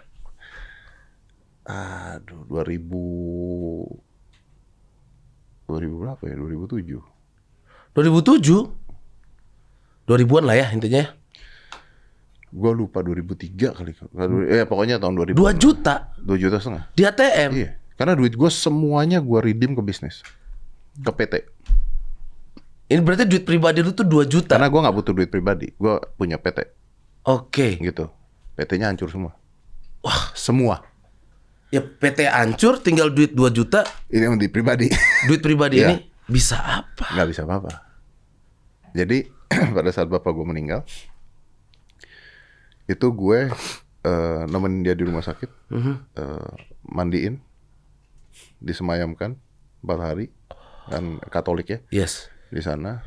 Aduh, 2000 berapa ya? 2007. 2007? 2000-an lah ya intinya. Gue lupa 2003 kali. Pokoknya tahun 2000. 2 juta 2,5 juta. di ATM. Iya. Karena duit gue semuanya gue redeem ke bisnis. Ke PT. Ini berarti duit pribadi lu tuh 2 juta. Karena gue gak butuh duit pribadi. Gue punya PT. Oke. Gitu. PT-nya hancur semua. Wah, semua. Ya PT hancur, tinggal duit 2 juta. Ini yang di pribadi. Duit pribadi Iya. ini bisa apa? Gak bisa apa-apa. Jadi pada saat bapak gue meninggal, itu gue nemenin dia di rumah sakit, mandiin, disemayamkan 4 hari, kan Katolik ya, Yes. di sana.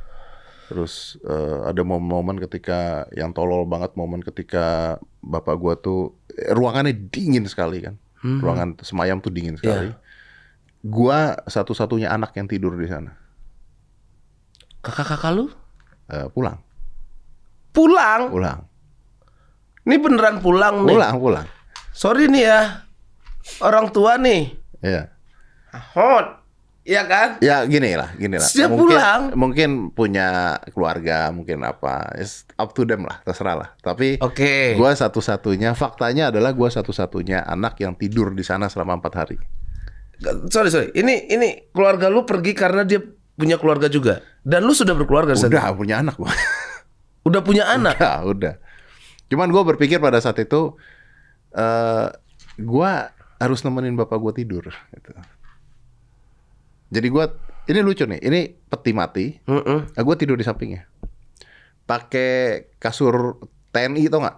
Terus ada momen-momen ketika yang tolol banget, momen ketika bapak gue tuh ruangannya dingin sekali kan, ruangan semayam tuh dingin sekali. Gua satu-satunya anak yang tidur di sana. Kakak-kakak lu? Pulang. Pulang? Ini beneran pulang nih? Pulang. Sorry nih ya, orang tua nih. Iya. Hot, iya kan? Ya gini lah. Dia pulang. Mungkin punya keluarga, mungkin apa. It's up to them lah, terserah lah. Tapi Oke. gua faktanya adalah gua satu-satunya anak yang tidur di sana selama 4 hari. Sorry. Ini keluarga lu pergi karena dia punya keluarga juga. Dan lu sudah berkeluarga saat Udah itu? punya anak gua. Udah punya anak? Ya, udah. Cuman gua berpikir pada saat itu gua harus nemenin bapak gua tidur gitu. Jadi ini lucu nih, ini peti mati, gue tidur di sampingnya, pakai kasur TNI tau nggak?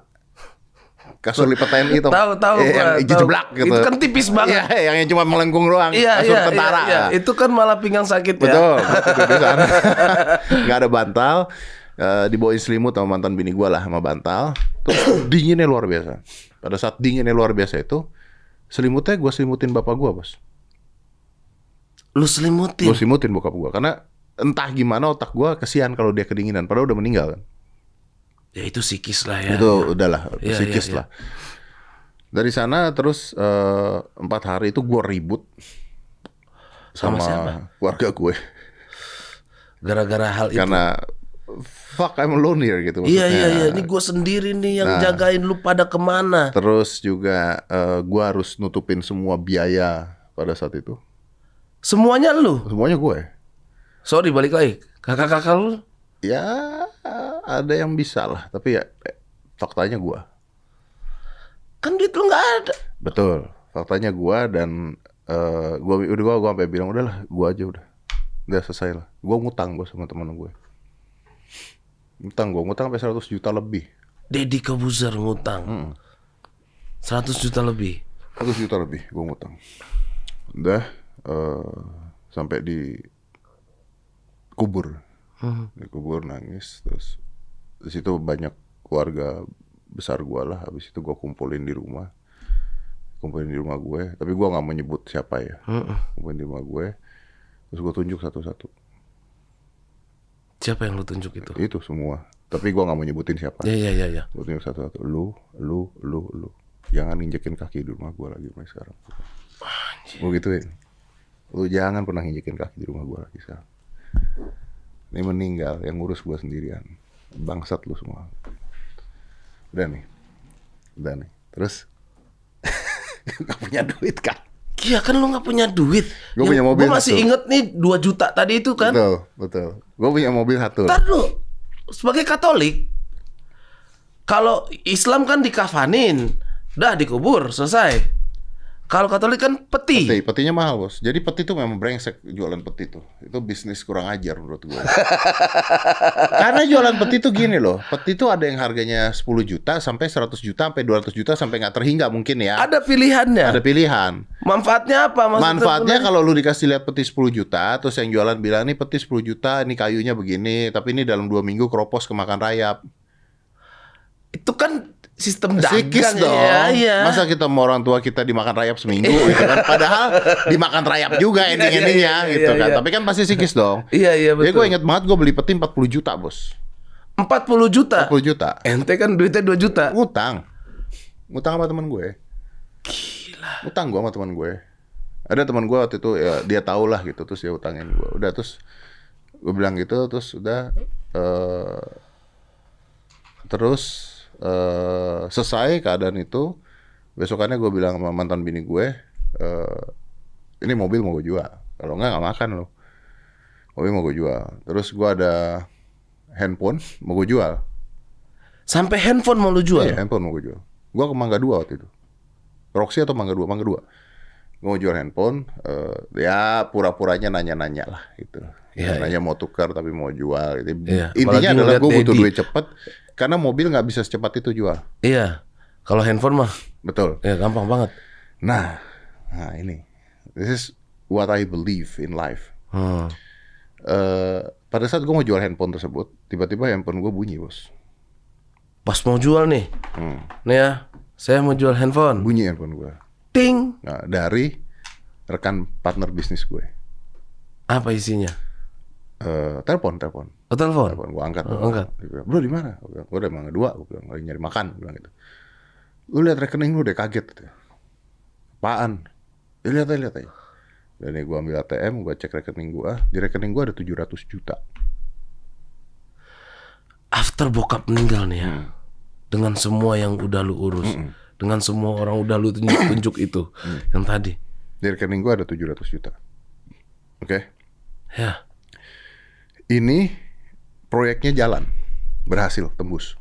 Kasur lipat TNI tau? Tahu. Yang jeblak gitu. Itu kan tipis banget. Iya, yang cuma melengkung doang. Iya, kasur tentara. Iya. Itu kan malah pinggang sakit ya. Betul. Tidur di sana. Nggak ada bantal. Dibawain selimut sama mantan bini gue lah, sama bantal. Terus dinginnya luar biasa. Pada saat dinginnya luar biasa itu, selimutnya gue selimutin bapak gue, bos. Lu selimutin? Gue selimutin bokap gue, karena entah gimana otak gue kesian kalau dia kedinginan, padahal udah meninggal kan. Ya itu psikis lah ya. Itu udahlah, Iya, psikis iya. lah. Dari sana terus 4 hari itu gue ribut Sama sama siapa? keluarga gue, Gara-gara hal itu. karena fuck I'm alone here gitu. Iya. maksudnya. Ini gue sendiri nih yang jagain lu pada kemana? Terus juga gue harus nutupin semua biaya pada saat itu. Semuanya lu? Semuanya gue. Sorry, balik lagi. Kakak-kakak lu? Ya ada yang bisa lah, tapi ya faktanya gue. Kan duit lu nggak ada. Betul, faktanya gue. Dan gue sampai bilang udahlah, gue aja udah selesai lah. Gue ngutang sama teman gue. Ngutang sampai 100 juta lebih. Deddy Kobuzer ngutang 100 juta lebih. 100 juta lebih gue ngutang. Udah sampai dikubur nangis. Terus di situ banyak keluarga besar gue lah. Habis itu gue kumpulin di rumah gue. Tapi gue nggak menyebut siapa ya. Kumpulin di rumah gue. Terus gue tunjuk satu-satu. Siapa yang lu tunjuk itu? Itu semua. Tapi gue nggak mau nyebutin siapa. Iya. Gue tunjuk satu-satu. Lu. Jangan injekin kaki di rumah gue lagi mulai sekarang. Gue gituin. Lu jangan pernah injekin kaki di rumah gue lagi sekarang. Ini meninggal, yang ngurus gue sendirian. Bangsat lu semua. Udah nih. Terus gak punya duit kan? Iya kan lu gak punya duit. Gua punya mobil Gue masih satu. inget nih 2 juta tadi itu kan. Betul. Gue punya mobil satu. Ntar lu, sebagai Katolik, kalau Islam kan dikafanin, udah dikubur, selesai. Kalau Katolik kan peti. Petinya mahal, bos. Jadi peti itu memang brengsek jualan peti tuh. Itu bisnis kurang ajar menurut gue. Karena jualan peti tuh gini loh. Peti tuh ada yang harganya 10 juta sampai 100 juta sampai 200 juta sampai nggak terhingga mungkin ya. Ada pilihannya. Ada pilihan. Manfaatnya apa? Maksudnya Manfaatnya kalau lu dikasih lihat peti 10 juta, terus yang jualan bilang nih peti 10 juta, ini kayunya begini, tapi ini dalam 2 minggu keropos kemakan rayap. itu kan sistem dagang Sikis dong. ya. Masa kita mau orang tua kita dimakan rayap seminggu gitu kan. Padahal dimakan rayap juga ending-endingnya gitu kan. iya. Tapi kan pasti sikis dong. Iya Jadi betul. gue inget banget gue beli peti 40 juta, bos. 40 juta. 40 juta. Ente kan duitnya 2 juta. Ngutang sama teman gue. Gila. Ngutang gue sama teman gue. Ada teman gue waktu itu ya, dia tahu lah gitu, terus dia utangin gue. Udah terus gue bilang gitu, terus udah selesai keadaan itu. Besokannya gue bilang sama mantan bini gue, ini mobil mau gue jual. Kalau nggak makan lo. Mobil mau gue jual. Terus gue ada handphone mau gue jual. Sampai handphone mau lu jual? Iya, handphone mau gue jual. Gue ke Mangga 2 waktu itu. Roxy atau Mangga 2? Mangga 2. Gue mau jual handphone, ya pura-puranya nanya-nanya lah gitu. Iya, Nanya mau tukar tapi mau jual gitu. Iya, Intinya apalagi adalah ngeliat gue butuh Dedi. duit cepet, karena mobil nggak bisa secepat itu jual. Iya. Kalau handphone mah Betul. ya gampang banget. Nah ini. This is what I believe in life. Pada saat gue mau jual handphone tersebut, tiba-tiba handphone gue bunyi, bos. Pas mau jual nih. Nih ya, saya mau jual handphone. Bunyi handphone gue. Ting. Nah, dari rekan partner bisnis gue. Apa isinya? Telepon. Oh, telepon. Gue angkat. Angkat. Dia bilang, bro di mana? Gue bilang, gue udah emang dua. Gue bilang lagi nyari makan. Gue bilang gitu. Lu lihat rekening lu deh, kaget gitu. Apaan? Ya, lihat aja. Dan gue ambil ATM, gue cek rekening gue. Di rekening gue ada 700 juta. After bokap meninggal nih ya, dengan semua yang udah lu urus, dengan semua orang udah lu tunjuk itu, yang tadi. Di rekening gue ada 700 juta. Oke? Ya. Ini proyeknya jalan, berhasil tembus.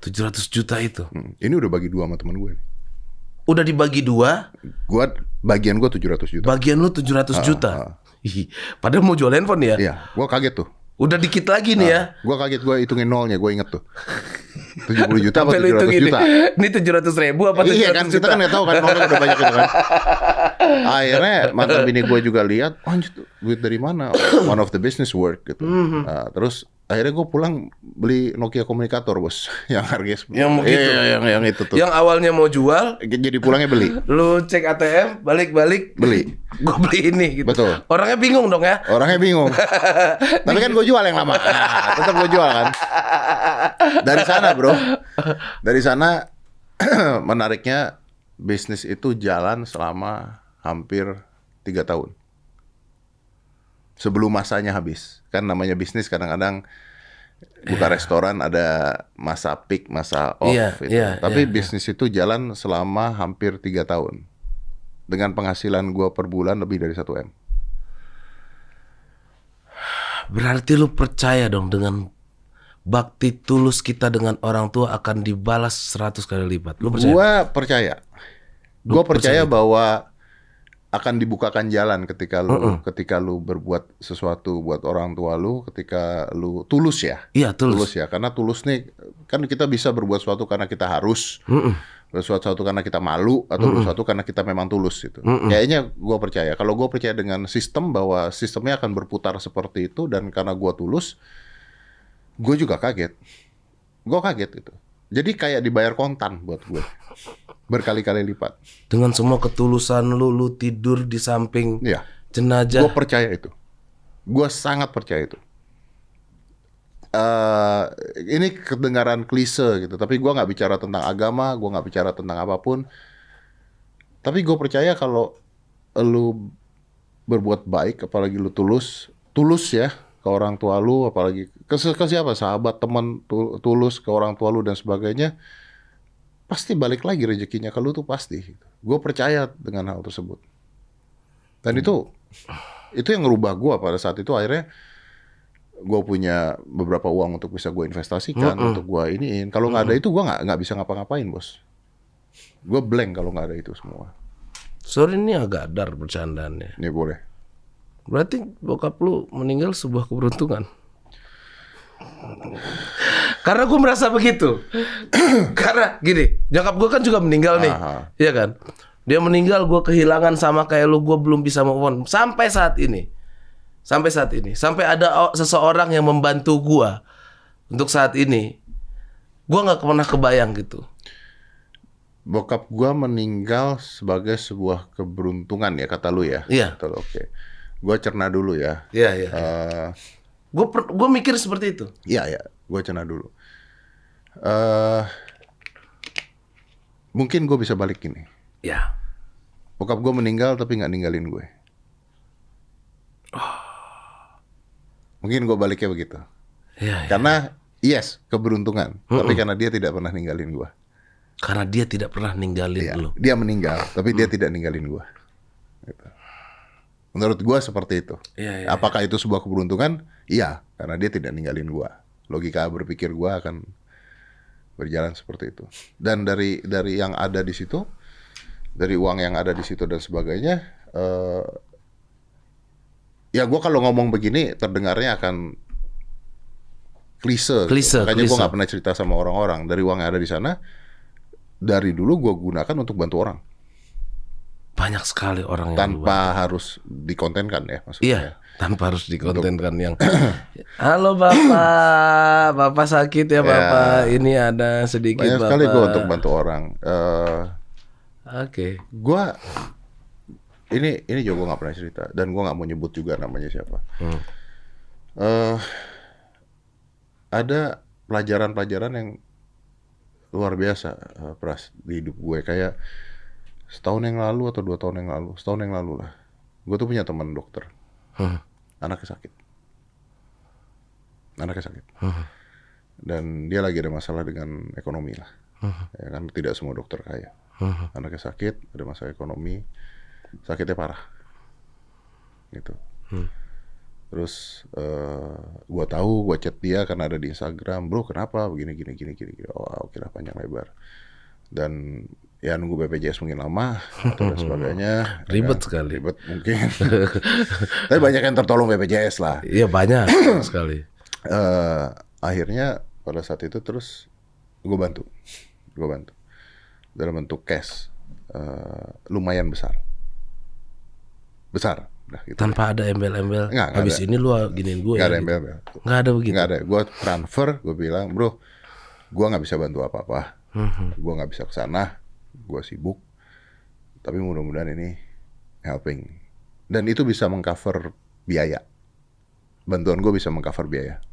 700 juta itu. Ini udah bagi dua sama temen gue. Udah dibagi dua. Bagian gue 700 juta. Bagian lu 700 juta. Ih, padahal mau jual handphone ya. Iya, gue kaget tuh. Udah dikit lagi nih ya. Gue kaget, gue hitungin nolnya, gue inget tuh. 70 juta apa Sampai lu 700 hitungin juta? Ini 700.000 apa 700 Iya kan, juta? kita kan gak tahu kan nolnya udah banyak gitu kan. Akhirnya mantan bini gue juga lihat, anjir duit dari mana? One of the business work gitu. Nah, terus akhirnya gue pulang beli Nokia komunikator bos, yang harganya Yang begitu. yang itu tuh. Yang awalnya mau jual, Jadi pulangnya beli. lu cek ATM, balik-balik Beli. gue beli ini gitu. Betul. Orangnya bingung dong ya. Orangnya bingung. Tapi kan gue jual yang lama. Nah, tetap gue jual kan. Dari sana bro. Dari sana menariknya bisnis itu jalan selama hampir 3 tahun. Sebelum masanya habis. Kan namanya bisnis kadang-kadang buka restoran ada masa peak, masa off gitu. Tapi bisnis itu jalan selama hampir 3 tahun. Dengan penghasilan gue per bulan lebih dari 1 M. Berarti lu percaya dong dengan bakti tulus kita dengan orang tua akan dibalas 100 kali lipat. Lu percaya? Gue percaya. Gue percaya bahwa akan dibukakan jalan ketika lu berbuat sesuatu buat orang tua lu, ketika lu tulus ya. Iya, tulus ya. Karena tulus nih kan kita bisa berbuat sesuatu karena kita harus. Berbuat sesuatu karena kita malu atau berbuat sesuatu karena kita memang tulus gitu. Kayaknya gue percaya. Kalau gue percaya dengan sistem bahwa sistemnya akan berputar seperti itu dan karena gue tulus, gue juga kaget. Gue kaget gitu. Jadi kayak dibayar kontan buat gue. Berkali-kali lipat. Dengan semua ketulusan lu tidur di samping jenazah. Gue percaya itu. Gue sangat percaya itu. Ini kedengaran klise gitu, tapi gue nggak bicara tentang agama, gue nggak bicara tentang apapun. Tapi gue percaya kalau lu berbuat baik, apalagi lu tulus ya ke orang tua lu, apalagi ke siapa, sahabat, teman, tulus ke orang tua lu dan sebagainya, pasti balik lagi rezekinya ke lu tuh pasti. Gue percaya dengan hal tersebut. Dan itu yang ngerubah gue pada saat itu. Akhirnya gue punya beberapa uang untuk bisa gue investasikan, untuk gue iniin. Kalau nggak ada itu gue nggak bisa ngapa-ngapain bos. Gue blank kalau nggak ada itu semua. Sorry ini agak dar bercandaannya. Ini boleh. Berarti bokap lu meninggal sebuah keberuntungan. Karena gue merasa begitu. Karena gini, nyokap gue kan juga meninggal nih, iya kan? Dia meninggal, gue kehilangan sama kayak lu, gue belum bisa move on sampai saat ini. Sampai ada seseorang yang membantu gue untuk saat ini. Gue nggak pernah kebayang gitu. Bokap gue meninggal sebagai sebuah keberuntungan ya kata lu ya. Iya. Betul, oke. Gue cerna dulu ya. Iya. Gue mikir seperti itu. Iya. Gue cerna dulu. Mungkin gue bisa balik gini. Ya. Bokap gue meninggal tapi nggak ninggalin gue. Mungkin gue baliknya begitu. Iya. Karena yes, keberuntungan. Tapi karena dia tidak pernah ninggalin gue. Karena dia tidak pernah ninggalin lu. Dia meninggal, tapi dia tidak ninggalin gue. Gitu. Menurut gue seperti itu. Iya. Apakah itu sebuah keberuntungan? Iya, karena dia tidak ninggalin gue. Logika berpikir gue akan berjalan seperti itu. Dan dari yang ada di situ, dari uang yang ada di situ dan sebagainya, ya gue kalau ngomong begini terdengarnya akan klise. Makanya gue nggak pernah cerita sama orang-orang. Dari uang yang ada di sana, dari dulu gue gunakan untuk bantu orang. Banyak sekali orang yang tanpa harus dikontenkan ya maksudnya. Iya, tanpa harus dikontenkan yang halo bapak sakit ya bapak, ini ada sedikit banyak bapak. Sekali gue untuk bantu orang. Oke. Gue ini juga gue nggak pernah cerita dan gue nggak mau nyebut juga namanya siapa. Eh, ada pelajaran-pelajaran yang luar biasa, Pras, di hidup gue. Kayak setahun yang lalu atau 2 tahun yang lalu, setahun yang lalu lah, gue tuh punya teman dokter, anaknya sakit, dan dia lagi ada masalah dengan ekonomi lah, ya kan tidak semua dokter kaya, anaknya sakit, ada masalah ekonomi, sakitnya parah, gitu. Terus gue tahu, gue chat dia karena ada di Instagram, bro kenapa begini. Oh oke lah, panjang lebar. Dan ya nunggu BPJS mungkin lama atau dan sebagainya. Ribet Ya, sekali. Ribet mungkin. Tapi banyak yang tertolong BPJS lah. Iya banyak sekali. Akhirnya pada saat itu terus gue bantu dalam bentuk cash, lumayan besar. Nah, gitu. Tanpa ada embel-embel. Nggak Habis ada. ini lu giniin gue. Nggak ada gitu. embel-embel. Nggak ada begitu. Nggak ada. Gue transfer, gue bilang, bro, gue nggak bisa bantu apa-apa. Gue nggak bisa kesana, gue sibuk. Tapi mudah-mudahan ini helping. Dan itu bisa mengcover biaya. Bantuan gue bisa mengcover biaya.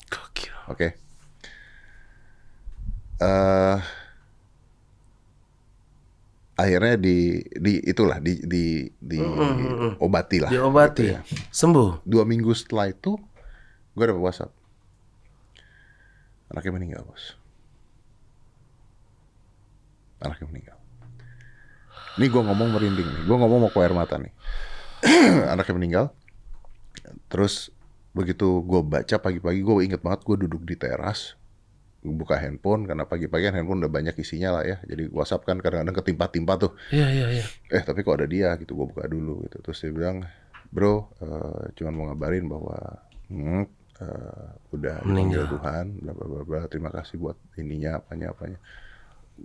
Gokil. Oke. Akhirnya obati lah. Diobati. gitu ya. Sembuh. 2 minggu setelah itu, gue dapet WhatsApp. Anaknya meninggal, bos. Anaknya meninggal. Ini gue ngomong merinding nih. Gue ngomong mau keluar air mata nih. Anaknya meninggal. Terus begitu gue baca pagi-pagi, gue inget banget gue duduk di teras. Gue buka handphone, karena pagi-pagi kan handphone udah banyak isinya lah ya. Jadi WhatsApp kan kadang-kadang ketimpa-timpa tuh. Iya. Tapi kok ada dia gitu, gue buka dulu gitu. Terus dia bilang, bro, cuman mau ngabarin bahwa udah dipanggil Tuhan, bla bla bla bla. Terima kasih buat ininya, apanya.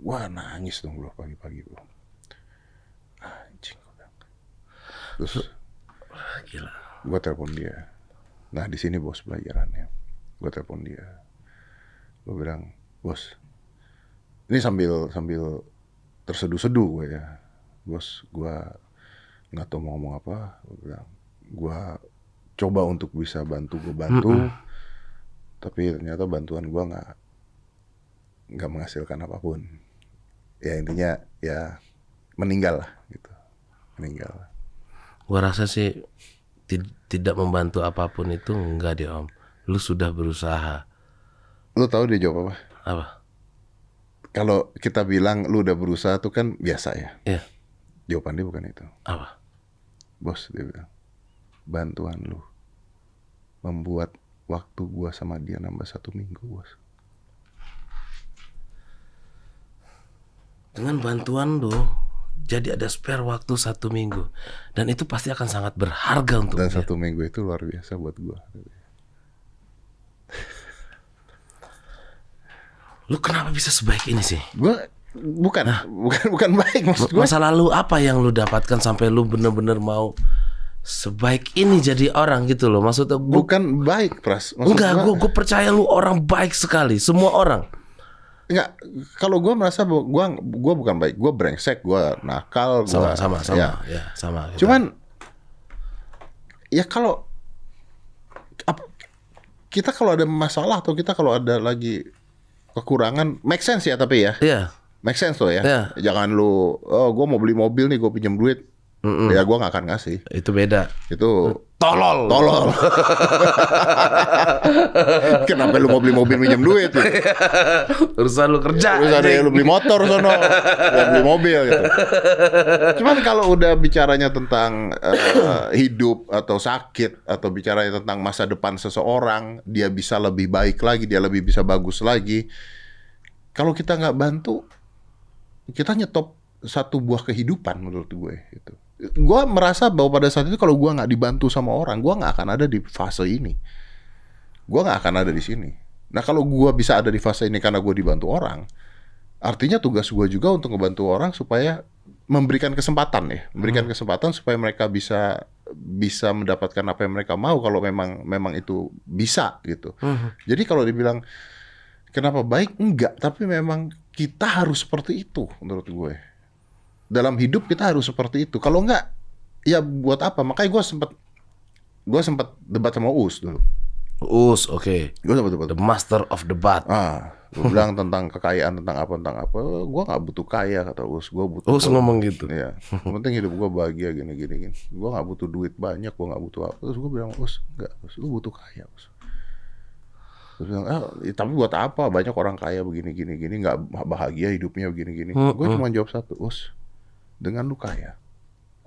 Wah, nangis dong bro pagi-pagi bro. Anjing. Terus Gila. gue telepon dia. Nah di sini bos pelajarannya. Gue telepon dia. Gue bilang, bos, ini sambil terseduh-seduh gue ya. Bos, gue nggak tahu mau ngomong apa. Gue bilang, gue coba untuk bisa bantu, tapi ternyata bantuan gue nggak menghasilkan apapun. Ya intinya ya meninggal lah gitu, meninggal. Gua rasa sih tidak membantu apapun itu enggak deh Om. Lu sudah berusaha. Lu tahu dia jawab apa? Apa? Kalau kita bilang lu udah berusaha tuh kan biasa ya. Iya. Jawaban dia bukan itu. Apa? Bos, dia bilang, bantuan lu membuat waktu gua sama dia nambah 1 minggu, bos. Dengan bantuan lu jadi ada spare waktu 1 minggu. Dan itu pasti akan sangat berharga untuk Dan dia. 1 minggu itu luar biasa buat gua. Lu kenapa bisa sebaik ini sih? Gua bukan baik maksud gua. Masa lalu apa yang lu dapatkan sampai lu bener-bener mau sebaik ini jadi orang gitu loh? Maksudnya gua, Bukan baik, Pras. Maksud enggak, gue percaya lu orang baik sekali. Semua orang. Enggak, kalau gue merasa bahwa gue bukan baik, gue brengsek, gue nakal, Sama. ya. Ya, sama. Gitu. Cuman ya kalau kita kalau ada masalah atau kita kalau ada lagi kekurangan, make sense ya tapi ya, Iya. make sense tuh ya. Iya. Jangan lu, gue mau beli mobil nih, gue pinjam duit, ya gue nggak akan ngasih. Itu beda. Itu Tolol. Kenapa lu mau beli mobil pinjam duit? Gitu? Urusan lu kerja. Terus ada yang lu beli motor sono, yang beli mobil gitu. Cuman kalau udah bicaranya tentang hidup atau sakit atau bicaranya tentang masa depan seseorang, dia bisa lebih baik lagi, dia lebih bisa bagus lagi. Kalau kita nggak bantu, kita nyetop satu buah kehidupan menurut gue gitu. Gue merasa bahwa pada saat itu kalau gue nggak dibantu sama orang, gue nggak akan ada di fase ini. Gue nggak akan ada di sini. Nah kalau gue bisa ada di fase ini karena gue dibantu orang, artinya tugas gue juga untuk ngebantu orang supaya memberikan kesempatan ya, memberikan kesempatan supaya mereka bisa mendapatkan apa yang mereka mau kalau memang itu bisa gitu. Jadi kalau dibilang kenapa baik, enggak, tapi memang kita harus seperti itu menurut gue. Dalam hidup kita harus seperti itu. Kalau enggak, ya buat apa? Makanya gue sempat debat sama Uus dulu. Oke. Gue sama debat. The master of debat. Gue bilang tentang kekayaan, tentang apa. Gue nggak butuh kaya, kata Us. Gue butuh. Us ngomong gitu. Iya. Yang penting hidup gue bahagia gini. Gue nggak butuh duit banyak, gue nggak butuh apa. Terus gue bilang, Us, enggak, Us, lu butuh kaya, Us. Terus bilang, tapi buat apa? Banyak orang kaya begini, nggak bahagia hidupnya begini. Gue cuma jawab satu, Us. Dengan lu kaya,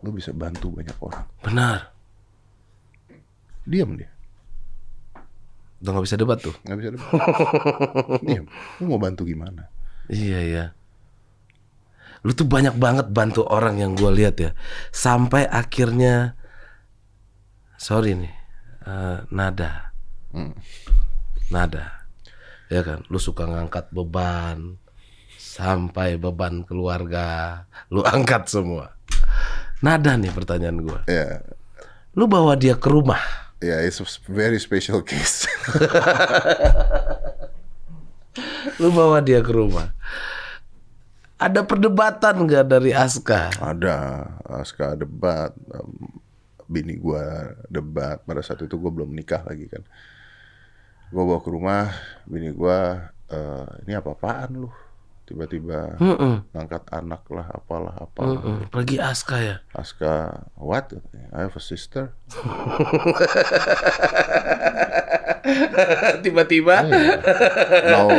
lu bisa bantu banyak orang. Benar. Diam dia. Udah nggak bisa debat tuh. Nggak bisa debat. Diam. Lu mau bantu gimana? Iya. Lu tuh banyak banget bantu orang yang gue lihat ya. Sampai akhirnya, sorry nih, nada, ya kan. Lu suka ngangkat beban, sampai beban keluarga, lu angkat semua. Nada nih pertanyaan gue. Ya. Lu bawa dia ke rumah. Ya, it's a very special case. Lu bawa dia ke rumah. Ada perdebatan nggak dari Aska? Ada. Aska debat. Bini gua debat. Pada saat itu gua belum nikah lagi kan. Gua bawa ke rumah. Bini gua, ini apa-apaan lu? Tiba-tiba ngangkat anak lah, apalah. Pergi Aska ya? Aska, what? I have a sister. Tiba-tiba Now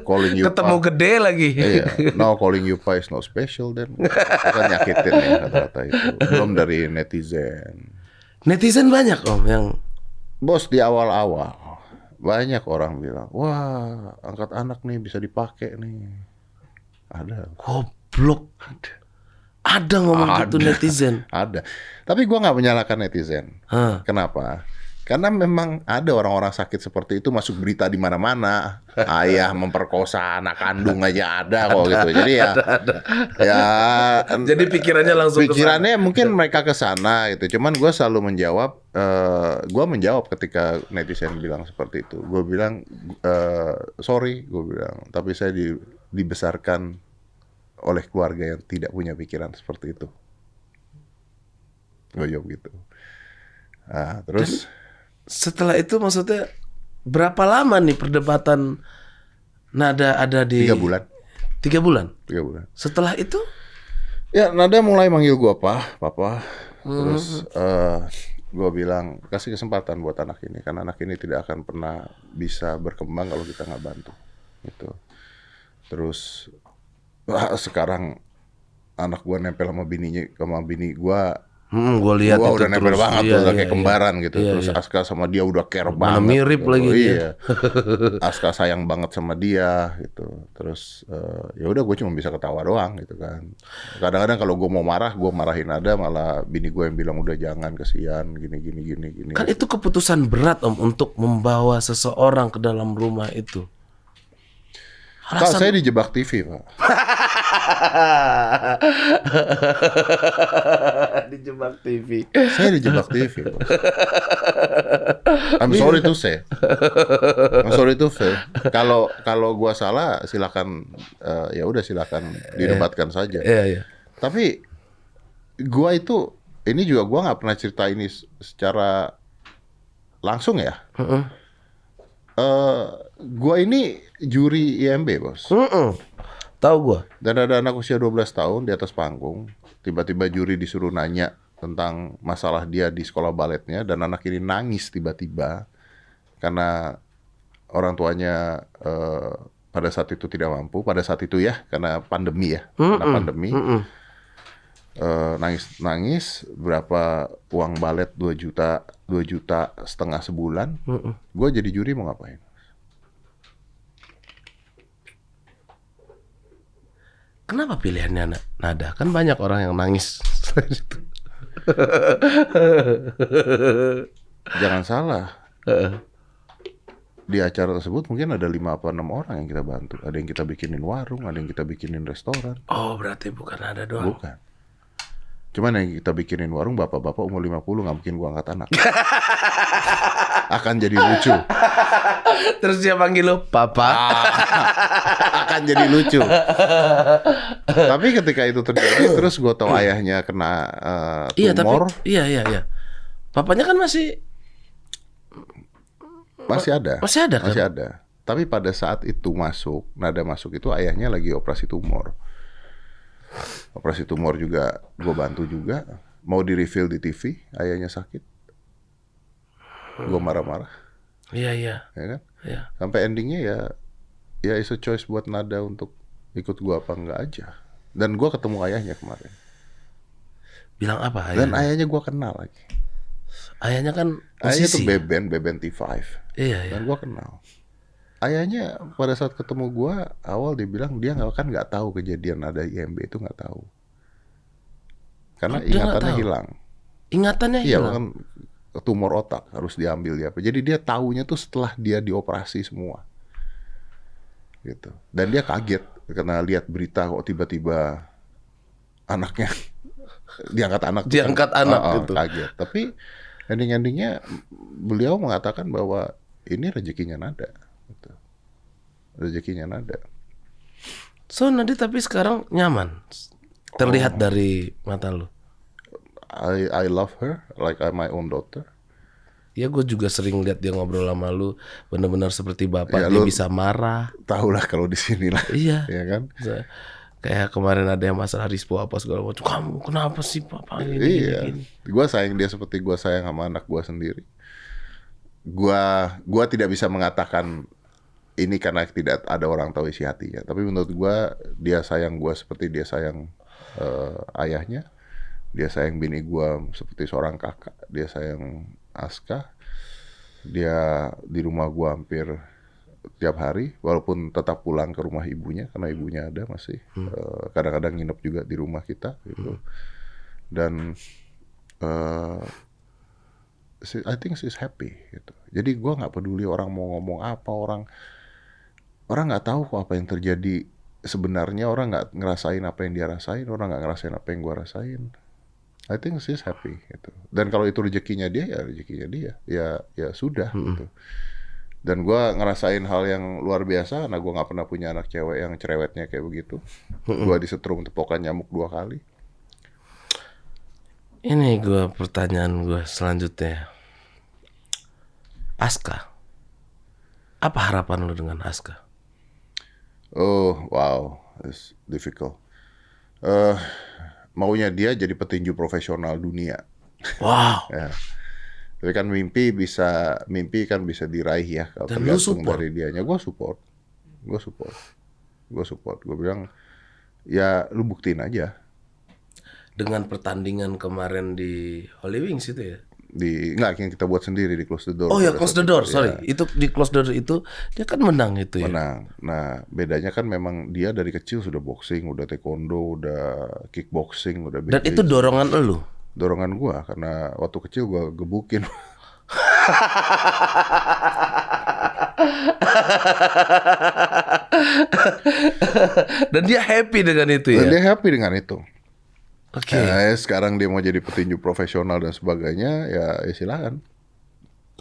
calling you ketemu pa. gede lagi. Iya, now calling you pa is not special then. Kan nyakitin ya kata-kata itu. Belum dari netizen. Netizen banyak om yang Bos, di awal-awal banyak orang bilang, wah angkat anak nih bisa dipakai nih. Ada. goblok. Ada ngomong gitu netizen. Ada. Tapi gua nggak menyalahkan netizen. Kenapa? Karena memang ada orang-orang sakit seperti itu masuk berita di mana-mana. Ayah memperkosa anak kandung aja ada kok gitu. Jadi ya, Jadi pikirannya langsung pikirannya mungkin mereka ke sana gitu. Cuman gue selalu menjawab, gue menjawab ketika netizen bilang seperti itu. Gue bilang sorry, gue bilang. Tapi saya dibesarkan oleh keluarga yang tidak punya pikiran seperti itu. Gue jawab gitu. Nah, terus setelah itu maksudnya berapa lama nih perdebatan Nada ada di 3 bulan. 3 bulan. 3 bulan. Setelah itu Ya, Nada mulai manggil gua papa. Terus gua bilang kasih kesempatan buat anak ini, karena anak ini tidak akan pernah bisa berkembang kalau kita nggak bantu. Gitu. Terus sekarang anak gua nempel sama bini gua. gue lihat Gua itu udah nempel terus. banget Iya, tuh, udah iya, kayak kembaran gitu. Iya, Terus iya. Aska sama dia udah care Mana banget. mirip gitu. lagi dia. Iya. Aska sayang banget sama dia gitu. Terus ya udah gue cuma bisa ketawa doang gitu kan. Kadang-kadang kalau gue mau marah, gue marahin Nada, malah bini gue yang bilang udah jangan, kesian gini. Kan itu keputusan berat om untuk membawa seseorang ke dalam rumah itu. Pak, saya dijebak TV, Pak. Dijebak TV. Saya dijebak TV, Pak. I'm sorry to say. Kalau gua salah silakan, ya udah silakan didebatkan saja. Iya. Tapi gua itu, ini juga gua nggak pernah cerita ini secara langsung ya. Gua ini juri IMB, bos. Tahu gua. Dan ada anak usia 12 tahun di atas panggung. Tiba-tiba juri disuruh nanya tentang masalah dia di sekolah baletnya, dan anak ini nangis tiba-tiba karena orang tuanya pada saat itu tidak mampu. Pada saat itu ya, karena pandemi ya, nangis. Berapa uang balet 2 juta setengah sebulan. Gue jadi juri mau ngapain? Kenapa pilihannya Nada? Kan banyak orang yang nangis. Jangan salah. Di acara tersebut mungkin ada 5 apa 6 orang yang kita bantu. Ada yang kita bikinin warung, ada yang kita bikinin restoran. Oh, berarti bukan Nada doang. Bukan. Cuman yang kita bikinin warung bapak-bapak umur 50, nggak mungkin gua angkat anak. Akan jadi lucu. Terus dia panggil lo Papa. Akan jadi lucu. Tapi ketika itu terjadi, terus gua tahu ayahnya kena tumor. Iya. Papanya kan masih Masih ada. Masih ada kan? Masih ada. Tapi pada saat itu Nada masuk itu ayahnya lagi operasi tumor. Operasi tumor juga gue bantu juga. Mau di-reveal di TV, ayahnya sakit. Gue marah-marah, Iya. ya kan? Iya. Sampai endingnya ya it's a choice buat Nada untuk ikut gue apa enggak aja. Dan gue ketemu ayahnya kemarin. Bilang apa Dan ayahnya? ayahnya gue kenal lagi. Ayahnya kan Ayahnya tuh musisi. Beben T5. Iya. Dan gue kenal. Ayahnya pada saat ketemu gue awal dia bilang dia nggak tahu kejadian ada IMB itu, nggak tahu. Karena Dia nggak ingatannya tahu. hilang. Ingatannya Iya hilang. kan, tumor otak harus diambil dia. Jadi dia tahunya tuh setelah dia dioperasi semua. Gitu. Dan dia kaget karena lihat berita kok tiba-tiba anaknya diangkat anak. Diangkat anak gitu. Kaget. Tapi endingnya beliau mengatakan bahwa ini rezekinya Nada. Gitu. Rezekinya Nada. So Nadi tapi sekarang nyaman. Terlihat dari mata lu. I love her like my own daughter. Ya gue juga sering lihat dia ngobrol sama lu, benar-benar seperti bapak. Ya, dia lu bisa marah. Tahu lah kalau di sini lah. Iya. Ya kan? Kayak kemarin ada yang masalah Rispo apa segala macam. Kamu kenapa sih papa ini? Iya. Gua sayang dia seperti gua sayang sama anak gua sendiri. Gua tidak bisa mengatakan ini karena tidak ada orang tahu isi hatinya. Tapi menurut gua dia sayang gua seperti dia sayang ayahnya. Dia sayang bini gua seperti seorang kakak. Dia sayang Aska. Dia di rumah gua hampir tiap hari, walaupun tetap pulang ke rumah ibunya karena ibunya ada masih. Kadang-kadang nginep juga di rumah kita gitu. Dan I think she's happy gitu. Jadi gua nggak peduli orang mau ngomong apa, orang nggak tahu kok apa yang terjadi sebenarnya. Orang nggak ngerasain apa yang dia rasain, orang nggak ngerasain apa yang gua rasain. I think she's happy gitu. Dan kalau itu rezekinya dia, ya rezekinya dia. Ya sudah gitu. Dan gue ngerasain hal yang luar biasa karena gue nggak pernah punya anak cewek yang cerewetnya kayak begitu. Gue disetrum tepokan nyamuk 2 kali. Ini pertanyaan gue selanjutnya. Aska, apa harapan lu dengan Aska? Oh wow, it's difficult. Maunya dia jadi petinju profesional dunia. Wow. Ya. Tapi kan mimpi kan bisa diraih ya kalau Dan lu tergantung support. dari dianya. Gue support. Gue bilang ya lu buktiin aja. Dengan pertandingan kemarin di Holy Wings itu ya? Enggak, yang kita buat sendiri di Close the Door. Oh ya, pada Close saat the Door, itu. sorry. Ya, Itu di Close the Door itu dia kan menang itu ya. menang. Nah, bedanya kan memang dia dari kecil sudah boxing, udah taekwondo, udah kickboxing, udah Dan BJJ. itu dorongan elu. Dorongan gua karena waktu kecil gua gebukin. Dan dia happy dengan itu Dan ya. dia happy dengan itu. Oke. Nah, sekarang dia mau jadi petinju profesional dan sebagainya, ya silakan.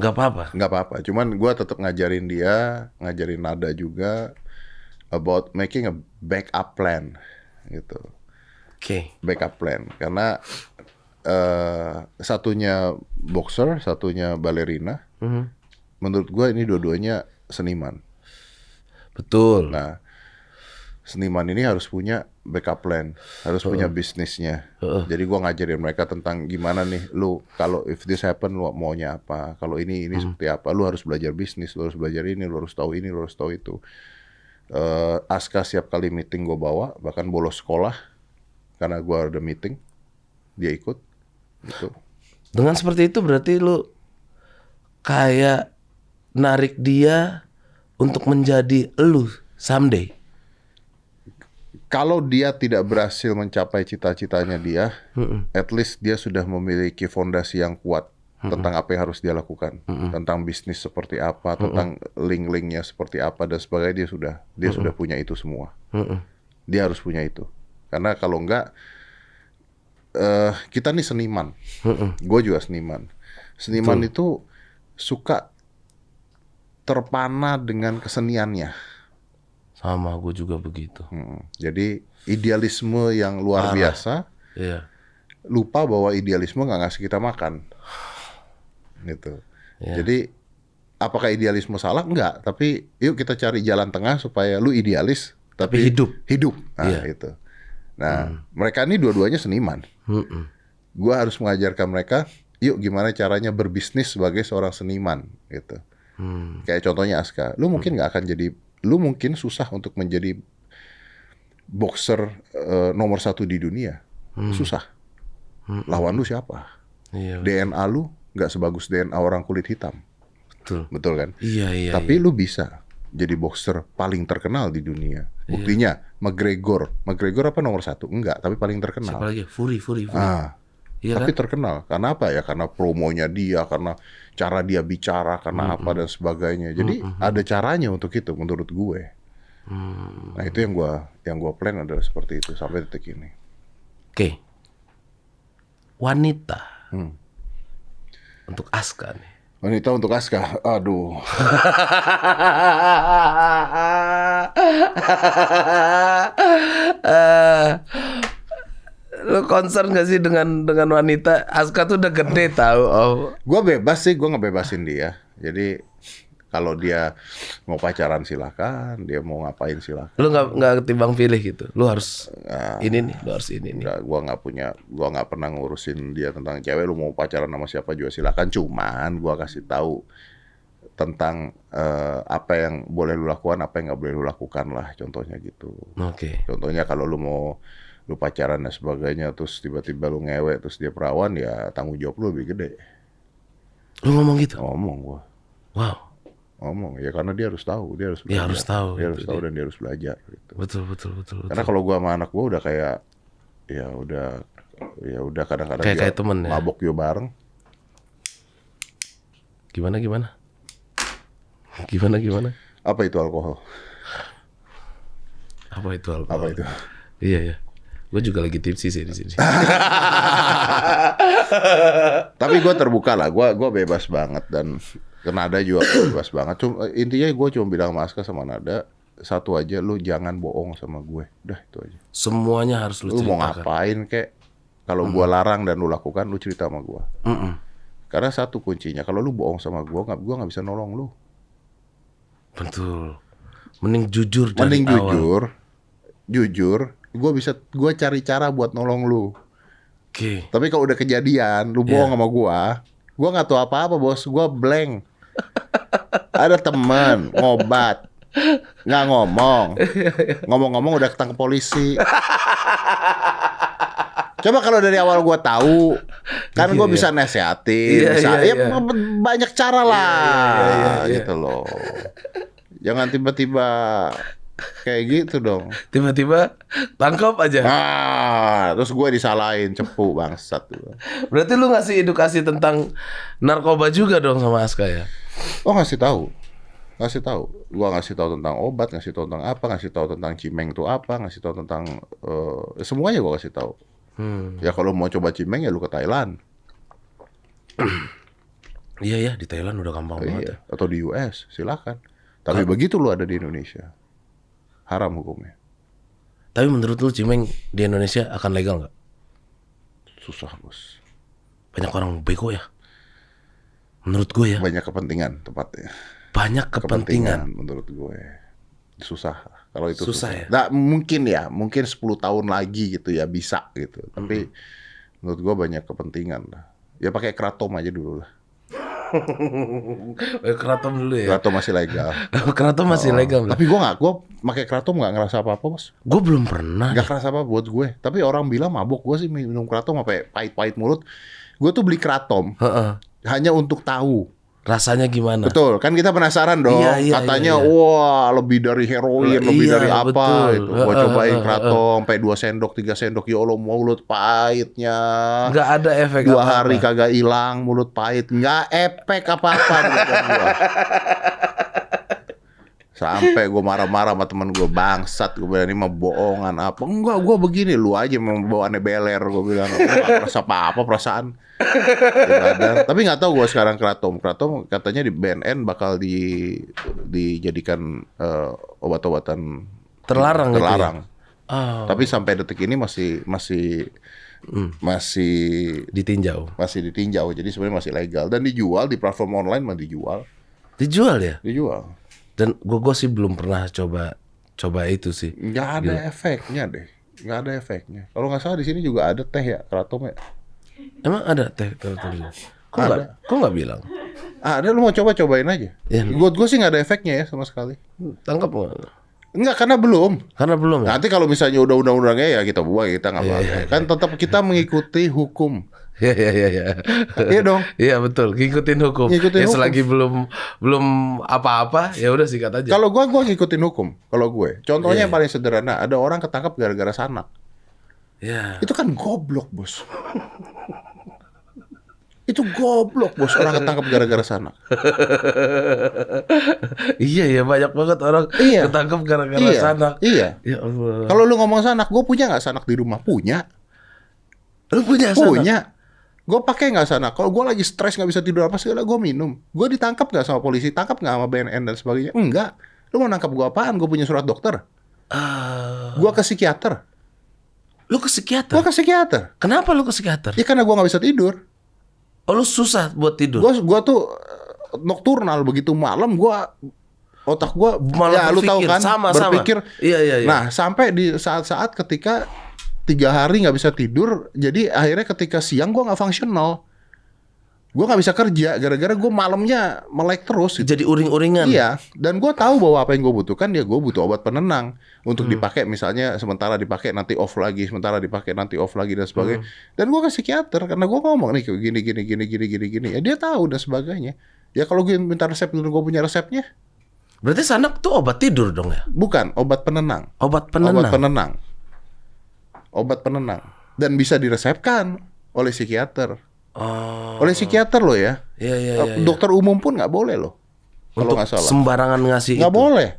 Gak apa-apa. Nggak apa-apa. Cuman gua tetap ngajarin dia, ngajarin Nada juga about making a backup plan gitu. Oke. Backup plan karena satunya boxer, satunya ballerina. Menurut gua ini dua-duanya seniman. Betul. Nah, seniman ini harus punya backup plan, harus punya bisnisnya. Jadi gua ngajarin mereka tentang gimana nih, lu kalau if this happen lu maunya apa, kalau ini seperti apa, lu harus belajar bisnis, lu harus belajar ini, lu harus tahu ini, lu harus tahu itu. Aska setiap kali meeting gue bawa, bahkan bolos sekolah karena gue ada meeting, dia ikut. Gitu. Dengan seperti itu berarti lu kayak narik dia untuk menjadi elu someday. Kalau dia tidak berhasil mencapai cita-citanya dia, at least dia sudah memiliki fondasi yang kuat tentang apa yang harus dia lakukan, tentang bisnis seperti apa, tentang link-linknya seperti apa dan sebagainya. Dia sudah punya itu semua. Dia harus punya itu. Karena kalau enggak, kita nih seniman. Gue juga seniman. Seniman itu suka terpana dengan keseniannya. Sama gue juga begitu. Jadi idealisme yang luar biasa. Iya. Lupa bahwa idealisme nggak ngasih kita makan. Gitu. Iya. Jadi apakah idealisme salah? Enggak. Tapi yuk kita cari jalan tengah supaya lu idealis tapi hidup. Nah, Iya. itu. Nah, mereka ini dua-duanya seniman. Gua harus mengajarkan mereka, yuk gimana caranya berbisnis sebagai seorang seniman gitu. Kayak contohnya Aska, lu mungkin nggak akan jadi, lu mungkin susah untuk menjadi boxer nomor 1 di dunia, susah. Lawan lu siapa? Iya. DNA lu nggak sebagus DNA orang kulit hitam, betul kan? Iya. Tapi lu bisa jadi boxer paling terkenal di dunia. Buktinya McGregor apa nomor 1? Enggak, tapi paling terkenal. Siapa lagi? Fury. Iya Tapi kan? terkenal. Karena apa ya? Karena promonya dia, karena cara dia bicara, karena apa dan sebagainya. Jadi ada caranya untuk itu menurut gue. Nah, itu yang gua plan adalah seperti itu sampai detik ini. Oke. Wanita. Untuk Aska nih. Wanita untuk Aska. Aduh. Lu concern gak sih dengan wanita? Aska tuh udah gede tahu. Gua bebas sih, gua ngebebasin dia. Jadi kalau dia mau pacaran silakan, dia mau ngapain silakan. Lu nggak ketimbang pilih gitu. Lu harus ini nih, lu harus ini nih. Enggak, gua nggak pernah ngurusin dia tentang cewek. Lu mau pacaran sama siapa juga silakan. Cuman gua kasih tahu tentang apa yang boleh lu lakukan, apa yang nggak boleh lu lakukan lah. Contohnya gitu. Oke. Contohnya kalau lu pacaran dan sebagainya, terus tiba-tiba lu ngewek, terus dia perawan, ya tanggung jawab lu lebih gede. Lu ngomong gitu? Ngomong gua. Wow. Ngomong ya, karena dia harus tahu, dia harus belajar. Dia harus tahu. Dia harus tahu dan dia harus belajar gitu. Betul. Karena kalau gua sama anak gua udah kayak ya udah kadang-kadang Kayak dia temen ya? mabok juga bareng. Gimana? Apa itu alkohol? Apa itu alkohol? Apa itu? Iya. Gue juga lagi tipsi sih di sini. Tapi gua terbuka lah, gua bebas banget dan ke Nada juga bebas banget. Intinya gua cuma bilang sama Aska sama Nada, satu aja, lu jangan bohong sama gue. Udah itu aja. Semuanya harus lu Lu mau ceritakan. ngapain kek? Kalau gua larang dan lu lakukan, lu cerita sama gua. Karena satu kuncinya, kalau lu bohong sama gua nggak bisa nolong lu. Betul. Mending jujur dari Mending awal. jujur, gua cari cara buat nolong lu. Oke. Tapi kalau udah kejadian, lu bohong sama gua nggak tahu apa-apa, bos. Gua blank. Ada teman ngobat, nggak ngomong udah ketangkep polisi. Coba kalau dari awal gua tahu, kan gua bisa nasehatin, banyak cara lah, gitu loh. Jangan tiba-tiba kayak gitu dong. Tiba-tiba tangkap aja. Terus gue disalahin, cepu bangsat. Berarti lu ngasih edukasi tentang narkoba juga dong sama Aska ya? Oh, ngasih tahu. Gua ngasih tahu tentang obat, ngasih tahu tentang apa, ngasih tahu tentang cimeng itu apa, ngasih tahu tentang semuanya gua kasih tahu. Ya kalau mau coba cimeng ya lu ke Thailand. Iya, di Thailand udah gampang banget. Iya. Atau di US, silakan. Tapi begitu lu ada di Indonesia, haram hukumnya. Tapi menurut lu cimeng di Indonesia akan legal nggak? Susah, bos. Banyak orang bego ya. Menurut gue ya. Banyak kepentingan tepatnya. Banyak kepentingan. Menurut gue. Susah. Kalau itu Susah ya? Nah, mungkin 10 tahun lagi gitu ya bisa gitu. Tapi menurut gue banyak kepentingan lah. Ya pakai kratom aja dulu lah. Kratom dulu ya. Kratom masih legal. Kratom masih legal. Tapi gue pakai kratom nggak ngerasa apa-apa, bos. Gue belum pernah. Nggak kerasa apa buat gue. Tapi orang bilang mabok. Gue sih minum kratom sampai pahit-pahit mulut. Gue tuh beli kratom hanya untuk tahu rasanya gimana. Betul, kan kita penasaran dong. Iya, Katanya iya. wah lebih dari heroin, lebih Iya, dari apa betul. itu. Gue cobain kratom sampai 2 sendok, 3 sendok. Ya Allah, mulut pahitnya. Nggak ada efek 2 apa-apa. hari kagak hilang mulut pahit. Nggak efek apa-apa di badan gua. Sampai gue marah-marah sama temen gue, bangsat. Gue bilang, ini mah bohongan apa. Enggak, gue begini. Lu aja memang bawaannya beler. Gue bilang, gue gak merasa apa-apa perasaan. Tapi gak tahu gue sekarang kratom. Kratom katanya di BNN bakal dijadikan obat-obatan Terlarang gitu ya? terlarang. Oh. Tapi sampai detik ini masih Ditinjau. ditinjau. Jadi sebenarnya masih legal. Dan dijual di platform online mah dijual. Dijual ya? Dijual. Dan gue sih belum pernah coba itu sih. Nggak ada efeknya deh. Nggak ada efeknya. Kalau nggak salah di sini juga ada teh ya, keratom ya. Emang ada teh keratom? Kok nggak bilang? Ada, lu mau cobain aja. Ya. Gue sih nggak ada efeknya ya sama sekali. Tangkap nggak? Enggak, karena belum. Karena belum ya? Nanti kalau misalnya udah undang-undangnya ya kita buang, kita nggak pakai. Kan tetap kita mengikuti hukum. Iya. Iya dong. Iya betul, ngikutin hukum. Ngikutin Ya hukum. selagi belum apa-apa, ya udah sikat aja. Kalau gua ngikutin hukum. Kalau gue, contohnya Iya. yang paling sederhana, ada orang ketangkap gara-gara sanak. Ya. Itu kan goblok, Bos. Itu goblok, Bos, orang ketangkap gara-gara sanak. Iya banyak banget orang Iya. ketangkep gara-gara Iya. sanak. Iya. Ya Allah. Kalau lu ngomong sanak, gue punya nggak sanak di rumah? Punya. Lu punya sanak? Punya. Gue pakai nggak sanak? Kalau gue lagi stres nggak bisa tidur apa segala, gue minum. Gue ditangkap nggak sama polisi? Tangkap nggak sama BNN dan sebagainya? Enggak. Lu mau nangkap gue apaan? Gue punya surat dokter. Gue ke psikiater. Lu ke psikiater? Gue ke psikiater. Kenapa lu ke psikiater? Ya karena gue nggak bisa tidur. Oh lu susah buat tidur? Gue tuh nokturnal, begitu malam gue otak gue Malah ya lu tahu berpikir, kan sama. berpikir. Iya. Nah sampai di saat-saat ketika 3 hari nggak bisa tidur, jadi akhirnya ketika siang gue nggak fungsional, gue nggak bisa kerja gara-gara gue malamnya melek terus. Jadi uring-uringan. Iya, dan gue tahu bahwa apa yang gue butuhkan, ya gue butuh obat penenang untuk dipakai, misalnya sementara dipakai nanti off lagi, sementara dipakai nanti off lagi dan sebagainya. Dan gue ke psikiater karena gue ngomong nih gini. Ya dia tahu dan sebagainya. Ya kalau gue minta resep dulu, gue punya resepnya. Berarti sanak tuh obat tidur dong ya? Bukan, obat penenang. Obat penenang. Obat penenang. Dan bisa diresepkan oleh psikiater. Oh. Oleh psikiater loh ya. Iya. Dokter umum pun nggak boleh loh. Kalau Untuk nggak salah. sembarangan ngasih Nggak itu. boleh.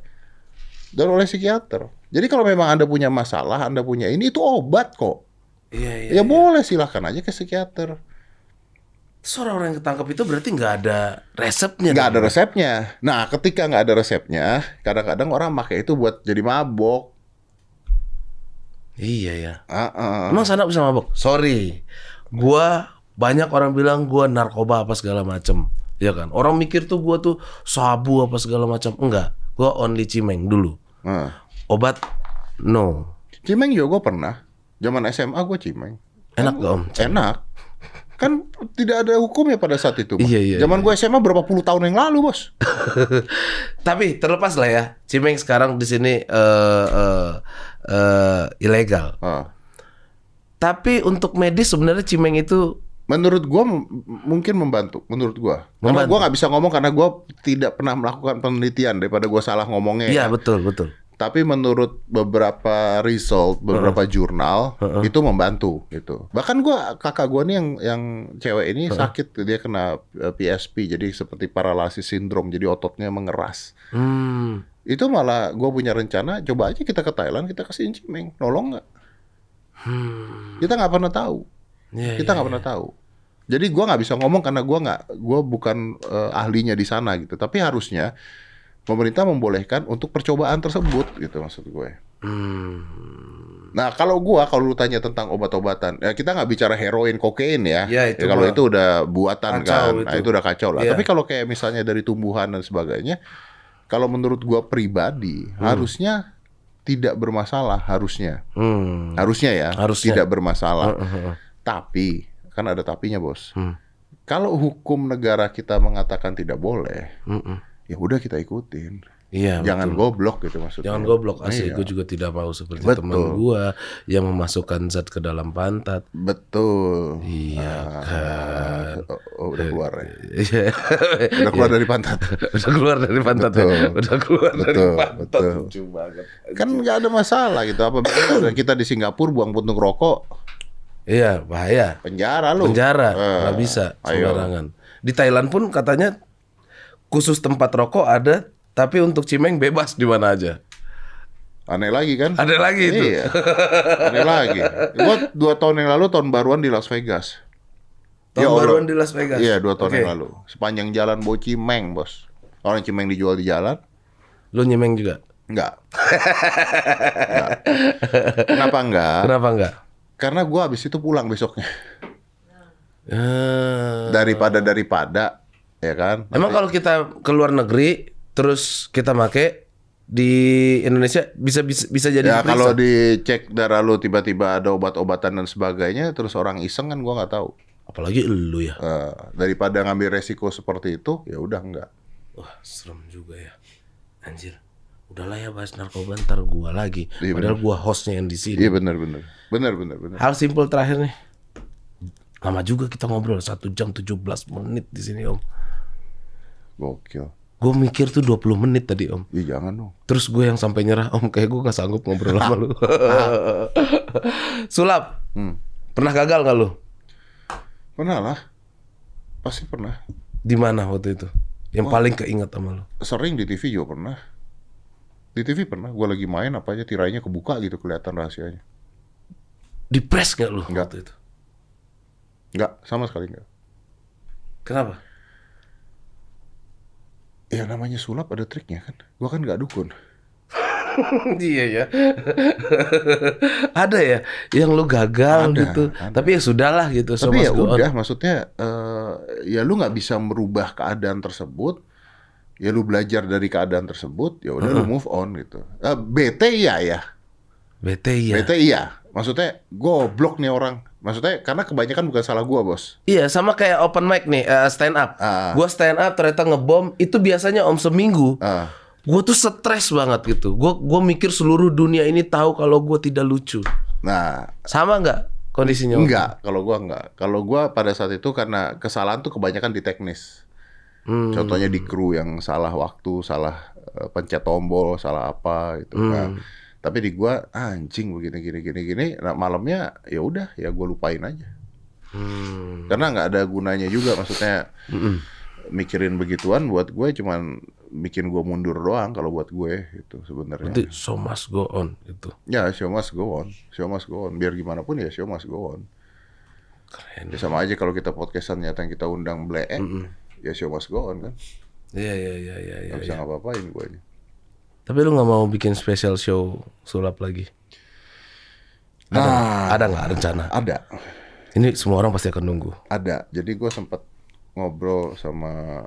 Dan oleh psikiater. Jadi kalau memang Anda punya masalah, Anda punya ini, itu obat kok. Iya. Ya boleh, silahkan aja ke psikiater. Terus orang yang ketangkep itu berarti nggak ada resepnya. Nggak dong? ada resepnya. Nah, ketika nggak ada resepnya, kadang-kadang orang pakai itu buat jadi mabok. Iya ya. Ah. Emang sanak bisa mabok? Sorry, gua banyak orang bilang gua narkoba apa segala macem, ya kan? Orang mikir tuh gua tuh sabu apa segala macam. Enggak, gua only cimeng dulu. Obat no. Cimeng juga gue pernah. Zaman SMA gue cimeng. Enak gak om? Enak. Kan tidak ada hukumnya pada saat itu. Bang. Iya. Zaman gue SMA berapa puluh tahun yang lalu, Bos. Tapi terlepas lah ya, cimeng sekarang di sini ilegal. Tapi untuk medis sebenarnya cimeng itu Menurut gue mungkin membantu. Menurut gue. Karena gue nggak bisa ngomong karena gue tidak pernah melakukan penelitian, daripada gue salah ngomongnya. iya ya. betul. Tapi menurut beberapa result, beberapa jurnal itu membantu gitu. Bahkan kakak gue nih yang cewek ini sakit, dia kena PSP, jadi seperti paralisis sindrom, jadi ototnya mengeras. Itu malah gue punya rencana, coba aja kita ke Thailand, kita kasih cimeng, nolong nggak? Kita nggak pernah tahu. Kita nggak pernah tahu. Jadi gue nggak bisa ngomong karena gue bukan ahlinya di sana gitu. Tapi harusnya pemerintah membolehkan untuk percobaan tersebut gitu, maksud gue. Nah kalau lu tanya tentang obat-obatan, ya kita nggak bicara heroin, kokain ya. Ya, itu kalau mah itu udah buatan kacau kan, itu. Nah, itu udah kacau lah. Iya. Tapi kalau kayak misalnya dari tumbuhan dan sebagainya, kalau menurut gue pribadi harusnya tidak bermasalah, harusnya ya, Harusnya. tidak bermasalah. Tapi kan ada tapinya, Bos. Kalau hukum negara kita mengatakan tidak boleh, ya udah kita ikutin. Iya. Jangan goblok gitu maksudnya. Jangan goblok, asli. Iya. Gue juga tidak mau seperti Betul. teman gue yang memasukkan zat ke dalam pantat. Betul. Iya kan. Udah keluar ya. Iya. Udah keluar dari pantat. Udah keluar dari pantat. Betul. Ya? Udah keluar dari Betul, pantat. betul. Lucu banget. Kan nggak ada masalah gitu. Apabila kita di Singapura buang puntung rokok, Iya, bahaya. penjara lu. Penjara, nggak bisa ayo. sembarangan. Di Thailand pun katanya khusus tempat rokok ada, tapi untuk cimeng bebas di mana aja. Aneh lagi kan? Ada lagi itu. Iya. Aneh lagi. Gua 2 tahun yang lalu tahun baruan di Las Vegas. Tahun Ya Allah. baruan di Las Vegas. Iya, 2 tahun Oke. yang lalu. Sepanjang jalan bawa cimeng, Bos. Orang cimeng dijual di jalan. Lu nyimeng juga? Enggak. Kenapa enggak? Kenapa enggak? Karena gua habis itu pulang besoknya. Eh, Daripada ya kan? Emang kalau kita ke luar negeri terus kita make di Indonesia bisa jadi Ya diperiksa? kalau dicek darah lu tiba-tiba ada obat-obatan dan sebagainya, terus orang iseng kan gua nggak tahu. Apalagi lu ya. Daripada ngambil resiko seperti itu, ya udah enggak. Wah, serem juga ya. Anjir. Udahlah ya bahas narkoba, ntar gua lagi. Iya, Padahal gua hostnya yang di sini. Iya benar. Hal simpel terakhir nih. Lama juga kita ngobrol 1 jam 17 menit di sini Om. Gokil. Gue mikir tuh 20 menit tadi Om. Iya jangan dong. Terus gue yang sampai nyerah Om, kayak gue gak sanggup ngobrol sama lu. Sulap. Pernah gagal gak lu? Pernah lah. Pasti pernah. Di mana waktu itu? Yang paling keinget sama lu? Sering di TV juga pernah. Di TV pernah. Gue lagi main apa aja tirainya kebuka gitu, kelihatan rahasianya. Dipres gak lu Enggak. waktu itu? Enggak, sama sekali enggak. Kenapa? Ya namanya sulap ada triknya kan. Gua kan nggak dukun. Iya ya. Ada ya yang lu gagal Ada, gitu. ada. Tapi ya sudahlah gitu. So Tapi must ya go on. udah, maksudnya ya lu nggak bisa merubah keadaan tersebut. Ya lu belajar dari keadaan tersebut. Ya udah lu move on gitu. Bete iya ya. Bete ya. Bete iya. Maksudnya goblok nih orang. Maksudnya karena kebanyakan bukan salah gua, Bos. Iya, sama kayak open mic nih, stand up. Gua stand up ternyata ngebom, itu biasanya Om seminggu. Gue tuh stres banget gitu. Gua mikir seluruh dunia ini tahu kalau gue tidak lucu. Nah, Sama nggak kondisinya? Om? enggak, kalau gua enggak. Kalau gua pada saat itu karena kesalahan tuh kebanyakan di teknis. Contohnya di kru yang salah waktu, salah pencet tombol, salah apa gitu kan. Tapi di gua anjing begini. Nah, malamnya ya udah, ya gua lupain aja. Karena nggak ada gunanya juga, maksudnya mikirin begituan buat gue cuman bikin gue mundur doang kalau buat gue itu sebenarnya. Berarti so must go on itu. Ya, show must go on. Biar gimana pun ya show must go on. Keren. Ya sama aja kalau kita podcastan nyata yang kita undang Blee, ya show must go on kan. Iya. Gak bisa ngapa-ngapain gue ini. Tapi lu nggak mau bikin special show sulap lagi? Ada nggak rencana? Ada. Ini semua orang pasti akan nunggu. Ada. Jadi gue sempat ngobrol sama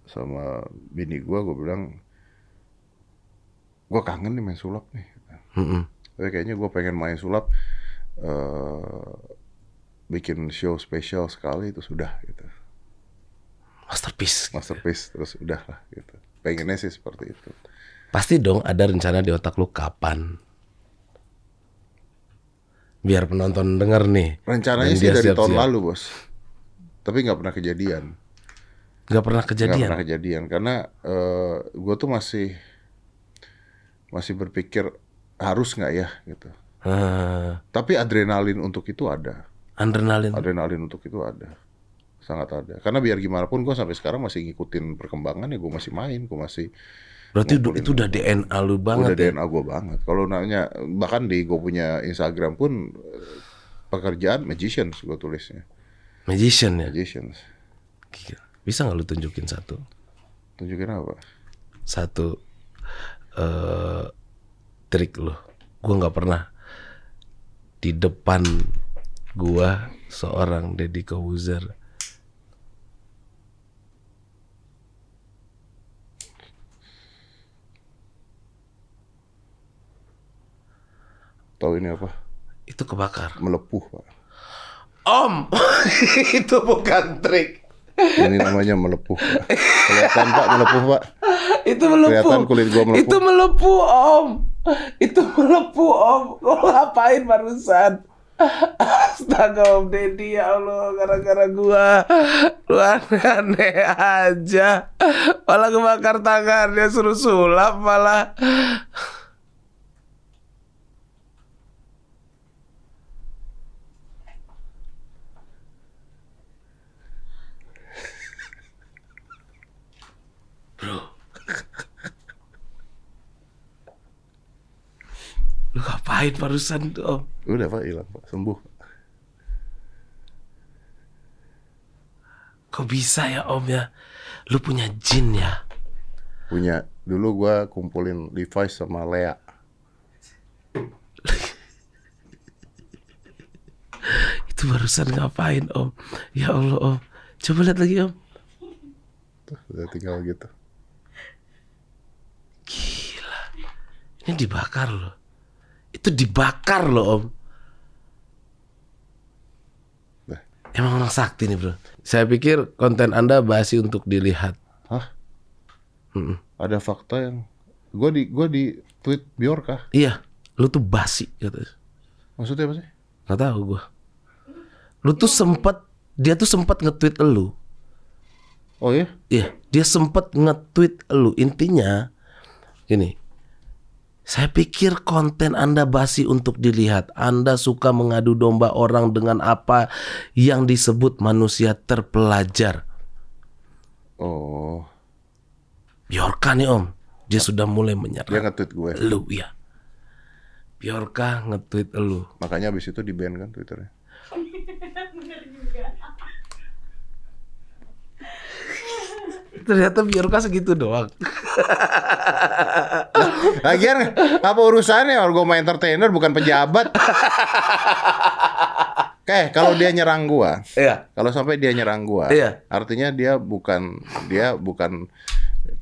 sama bini gue bilang gue kangen nih main sulap nih. Tapi kayaknya gue pengen main sulap, bikin show spesial sekali itu sudah gitu. Masterpiece terus udah lah gitu. Pengennya sih seperti itu. Pasti dong ada rencana di otak lu kapan? Biar penonton denger nih. Rencananya Dan sih dia dari tahun siap-siap. lalu, Bos. Tapi nggak pernah kejadian. Nggak pernah Nggak kejadian. pernah kejadian karena gue tuh masih berpikir harus nggak ya gitu. Tapi adrenalin untuk itu ada. Adrenalin untuk itu ada. Sangat ada. Karena biar gimana pun gue sampai sekarang masih ngikutin perkembangan ya, gue masih main, gue masih. Berarti itu udah DNA lu banget Udah ya? DNA gue banget. Kalau nanya, bahkan di gue punya Instagram pun pekerjaan magicians gue tulisnya. Magician ya? Magicians. Gila. Bisa nggak lu tunjukin satu? Tunjukin apa? Satu trik lu. Gua nggak pernah di depan gua seorang Deddy Corbuzier. Tahu ini apa? Itu kebakar. Melepuh, Pak. Om, itu bukan trik. Ini namanya melepuh, Pak. Kelihatan, Pak, melepuh, Pak. Itu melepuh. Kelihatan kulit gua melepuh. Itu melepuh, Om. Itu melepuh, Om. Kau ngapain barusan? Astaga, Om Deddy, ya Allah, gara-gara gua. Lu aneh-aneh aja. Malah kebakar tangannya, suruh sulap malah. Lu ngapain barusan tuh, Om? Udah, Pak, hilang, Pak. Sembuh. Kok bisa ya, Om ya? Lu punya jin ya? Punya. Dulu gua kumpulin Levi's sama Lea. Itu barusan ngapain, Om? Ya Allah, Om. Coba lihat lagi Om. Tuh, udah tinggal gitu. Gila. Ini dibakar loh. Itu dibakar loh Om. Nah. Emang orang sakti nih bro. Saya pikir konten Anda basi untuk dilihat. Hah? Ada fakta yang gue di tweet Bjorka. Iya, lu tuh basi katanya. Maksudnya apa sih? Nggak tahu gue. Lu tuh dia tuh sempat nge-tweet elu. Oh iya? Iya, dia sempat nge-tweet elu. Intinya gini. Saya pikir konten Anda basi untuk dilihat. Anda suka mengadu domba orang dengan apa yang disebut manusia terpelajar. Oh. Bjorka nih Om, dia sudah mulai menyerang. Dia nge-tweet gue. Elu ya. Bjorka nge-tweet elu. Makanya abis itu di-ban kan Twitternya. Bener juga. Ternyata Bjorka segitu doang. Lagian apa urusannya? Orang gue mau entertainer bukan pejabat. Kalau dia nyerang gua, Iya. kalau sampai dia nyerang gua, Iya. artinya dia bukan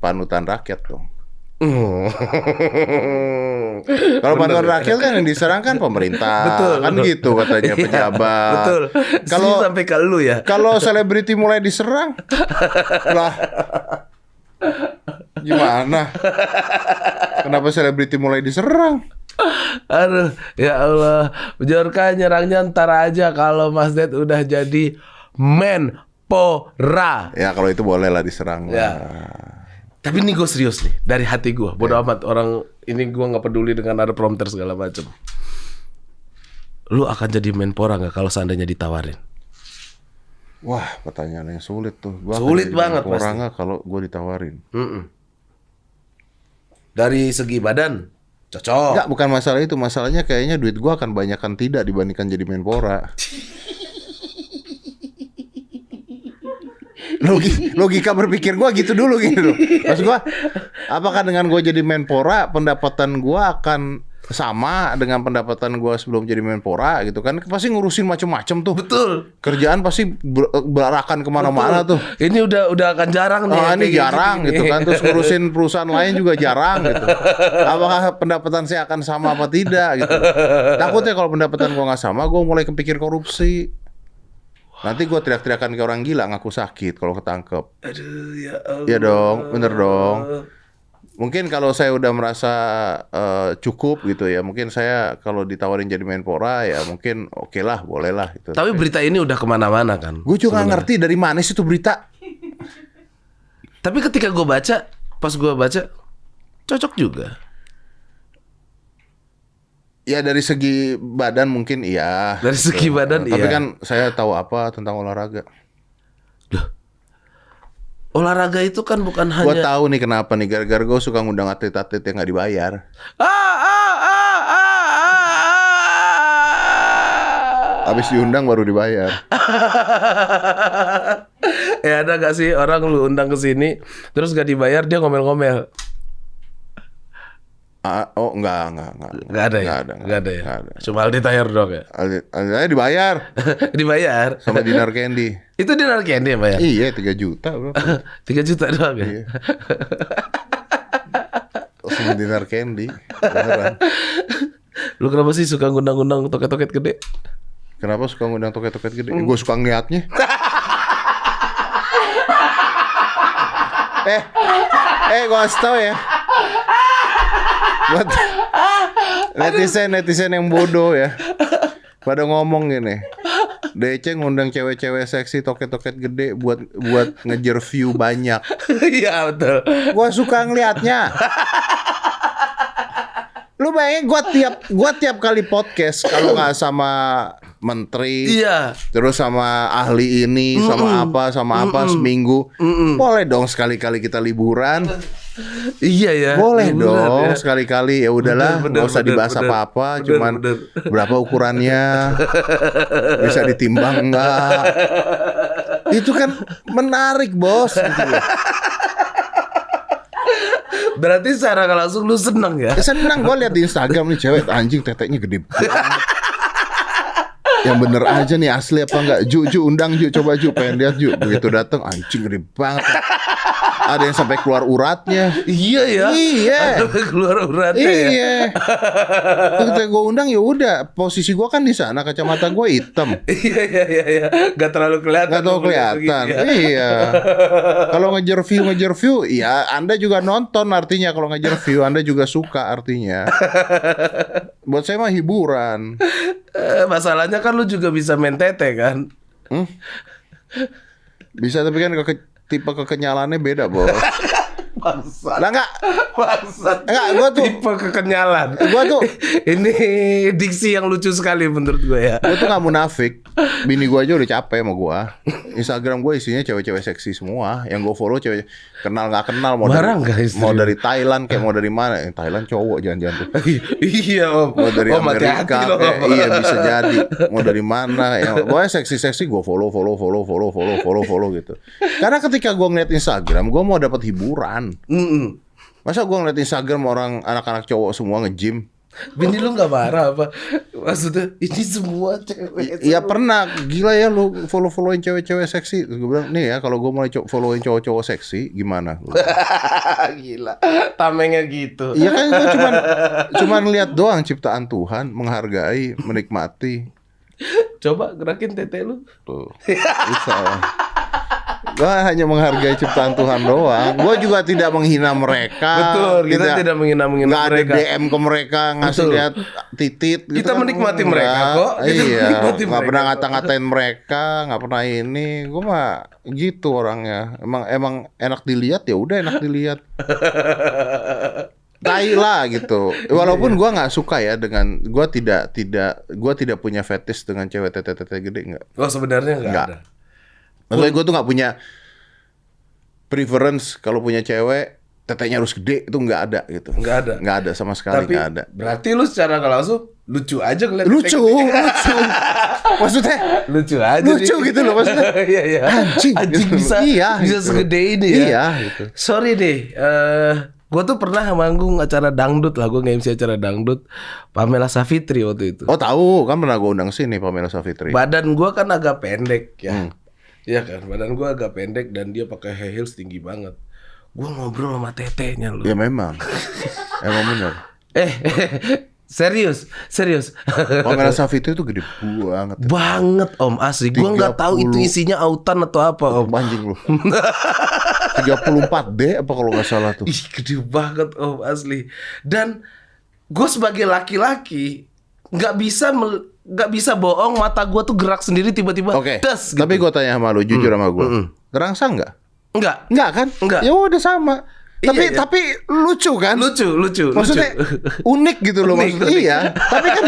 panutan rakyat dong. Kalau panutan rakyat kan yang diserang kan pemerintah, Betul. kan gitu katanya Iya, pejabat. betul. Kalau Sampai ke lu ya. kalau selebriti mulai diserang, lah gimana? Kenapa selebriti mulai diserang? Aduh, ya Allah. Bjorka nyerangnya ntar aja kalau Mas Ded udah jadi Menpora. Ya kalau itu boleh lah diserang. Ya. Tapi ini gue serius nih, dari hati gue. Bodoh amat orang ini, gue nggak peduli dengan ada prompter segala macam. Lu akan jadi Menpora nggak kalau seandainya ditawarin? Wah, pertanyaan yang sulit tuh. Gua Sulit banget Menpora pasti. nggak kalau gue ditawarin? Dari segi badan cocok. Enggak, bukan masalah itu. Masalahnya kayaknya duit gua akan banyakkan tidak dibandingkan jadi Menpora. Logika berpikir gua gitu dulu gitu loh. Maksud gua, apakah dengan gua jadi Menpora pendapatan gua akan sama dengan pendapatan gua sebelum jadi Menpora gitu kan? Pasti ngurusin macem-macem tuh. Betul. Kerjaan pasti berarakan kemana-mana tuh. Ini udah akan jarang nih. Ini kayak jarang gini. gitu kan. Terus ngurusin perusahaan lain juga jarang gitu. Apakah pendapatan saya akan sama apa tidak gitu. Takutnya kalau pendapatan gua nggak sama, gua mulai kepikir korupsi. Nanti gua teriak-teriakan kayak orang gila, ngaku sakit kalau ketangkep. Aduh, ya Allah. Iya dong, bener dong. Mungkin kalau saya udah merasa cukup gitu ya, mungkin saya kalau ditawarin jadi Menpora ya mungkin oke lah, boleh lah gitu. Tapi berita ini udah kemana-mana kan. Gue juga nggak ngerti dari mana sih itu berita. Tapi ketika gue baca, pas gue baca, cocok juga. Ya dari segi badan mungkin iya. Dari segi badan Tapi iya. kan saya tahu apa tentang olahraga. Loh. Olahraga itu kan bukan Gue hanya tahu nih kenapa nih, gara-gara gue suka ngundang atlet-atlet yang nggak dibayar. Habis diundang baru dibayar. Ya ada gak sih orang lu undang ke sini terus gak dibayar dia ngomel-ngomel? Oh enggak. Gak ada ya? Gak ada ya? Cuma Aldi Taher doang ya? Aldi dibayar Dibayar? sama dinar candy. Itu dinar candy ya Pak ya? Iya 3 juta bro. 3 juta doang ya? Iya. Sama dinar candy. Beneran. Lu kenapa sih suka ngundang-ngundang toket-toket gede? Kenapa suka ngundang toket-toket gede? Gue suka ngeliatnya. Gue kasih tau ya. Buat netizen yang bodoh ya, pada ngomong gini, DC ngundang cewek-cewek seksi toket-toket gede buat ngejar view banyak. Iya betul. Gua suka ngeliatnya. Lu bayangin gua tiap kali podcast kalau nggak sama menteri, Iya. terus sama ahli ini, sama apa seminggu, boleh dong sekali-kali kita liburan. Iya ya. Boleh Liburan dong ya. sekali-kali, ya udahlah, nggak usah dibahas apa-apa, cuman berapa ukurannya, bisa ditimbang nggak? Itu kan menarik bos. Gitu loh. Berarti secara nggak langsung lu seneng ya? Senang gue lihat di Instagram nih cewek anjing teteknya gede banget. Yang bener aja nih asli apa enggak? Ju undang Ju, coba Ju, pengen lihat Ju. Begitu datang anjing gede banget. Ada yang sampai keluar uratnya. Iya ya. Iya. Sampai keluar uratnya ya. Iya. Ketika gue undang ya udah, posisi gue kan di sana, kacamata gue hitam. Iya. Gak terlalu kelihatan. Gak tau kelihatan. Iya. Kalau ngejar view, ya Anda juga nonton artinya. Kalau ngejar view Anda juga suka artinya. Buat saya mah hiburan. Masalahnya kan lu juga bisa main tete kan. Bisa tapi kan tipe kekenyalannya beda, Bos. Bangsat. Lah enggak. Bangsat. Enggak, gua tuh tipe kekenyalan. Gua tuh ini diksi yang lucu sekali menurut gue ya. Gua tuh gak munafik. Bini gua aja udah capek sama gua. Instagram gua isinya cewek-cewek seksi semua. Yang gua follow cewek kenal gak kenal, mau dari Thailand kayak mau dari mana. Thailand cowok jangan-jangan tuh. Iya, Om. Mau dari Amerika hati-hati kayak, iya bisa jadi. Mau dari mana? Yang pokoknya seksi-seksi gua follow gitu. Karena ketika gua ngeliat Instagram, gua mau dapat hiburan. Masa gue ngeliat Instagram orang anak-anak cowok semua nge-gym. Bini lu gak marah apa? Maksudnya ini semua cewek. Iya pernah. Gila ya lu follow-followin cewek-cewek seksi. Gue bilang nih ya, kalau gue mulai followin cowok-cowok seksi gimana? Gila. Tamengnya gitu. Iya kan gue cuman lihat doang ciptaan Tuhan, menghargai, menikmati. Coba gerakin tete lu. Tuh. Bisa lah. Gue hanya menghargai ciptaan Tuhan doang. Gue juga tidak menghina mereka. Betul, kita tidak menghina nggak ada mereka. DM ke mereka ngasih Betul. lihat titit. Gitu Kita kan. menikmati mereka kok. Kita Iya, menikmati nggak mereka pernah kok. ngata-ngatain mereka, nggak pernah ini. Gue mah gitu orangnya. Emang enak dilihat ya udah enak dilihat. Tai lah gitu. Walaupun gue nggak suka ya dengan gue tidak punya fetish dengan cewek tete gede nggak. Oh sebenarnya nggak ada. Maksudnya gue tuh nggak punya preference kalau punya cewek tetenya harus gede, itu nggak ada gitu. Nggak ada sama sekali, Tapi nggak ada. berarti lu secara nggak langsung lucu aja ngeliat Lucu. Maksudnya lucu aja lucu gitu loh maksudnya. Iya. Anjing gitu. bisa Iya, bisa gitu. segede ini ya. Iya gitu. Sorry deh, gue tuh pernah manggung acara dangdut lah, gue nge-MC acara dangdut Pamela Savitri waktu itu. Oh tahu kan pernah gue undang sini Pamela Savitri. Badan gue kan agak pendek ya. Iya kan, badan gue agak pendek dan dia pakai high heels tinggi banget. Gue ngobrol sama tetenya loh. Ya memang. Emang benar. Serius. Pamela Savitri itu gede banget. Banget Om, asli. Gue nggak tahu itu isinya autan atau apa Om. Anjing lu. 34D apa kalau nggak salah tuh. Ih, gede banget Om, asli. Dan gue sebagai laki-laki nggak bisa bohong, mata gue tuh gerak sendiri tiba-tiba. Oke. Des, gitu. Tapi gue tanya sama lu, jujur sama gue. Gerangsang nggak? Enggak kan? Enggak. Ya udah sama. Iya, iya. Tapi lucu kan? Lucu. Maksudnya unik gitu loh Unik, maksudnya. unik. Iya. Tapi kan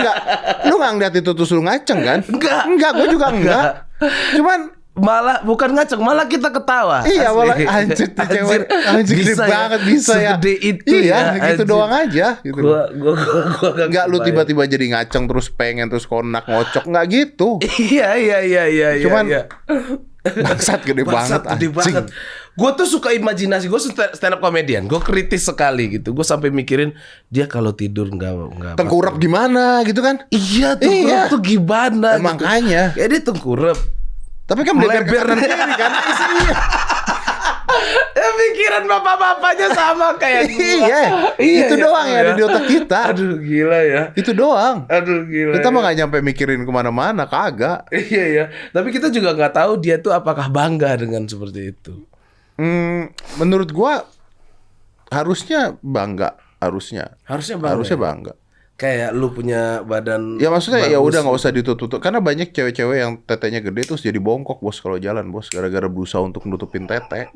lu nggak ngeliat itu terus lu ngaceng kan? Enggak. Gue juga enggak. Cuman Malah bukan ngaceng, malah kita ketawa. iya, Asli. malah anjir tuh cewek anjir gede bisa banget bisa ya. Segede itu iya, ya. gitu anjir. doang aja gitu. Gua Enggak lu tiba-tiba jadi ngaceng terus pengen terus konak ngocok enggak gitu. Iya. Cuman iya. Bangsat gede Bangsat banget gede banget. Gue tuh suka imajinasi, gue stand up comedian, gue kritis sekali gitu. Gue sampai mikirin dia kalau tidur nggak Tengkurap gimana gitu kan? Iya, tengkurap tuh gimana? Makanya. Kayak dia tengkurap. Tapi kan melebar ke kanan Melebar. kiri kan? Iya. Ya, pikiran bapak-bapaknya sama kayak gue. Itu doang yang ada di otak kita. Aduh gila ya. Itu doang. Aduh gila. Kita ya. mah gak nyampe mikirin kemana-mana, kagak. Iya. Tapi kita juga nggak tahu dia tuh apakah bangga dengan seperti itu. Menurut gua harusnya bangga, harusnya bangga. Kayak lu punya badan. Ya maksudnya bagus. ya udah nggak usah ditutup, karena banyak cewek-cewek yang tetenya gede terus jadi bongkok bos kalau jalan bos, gara-gara berusaha untuk nutupin tete.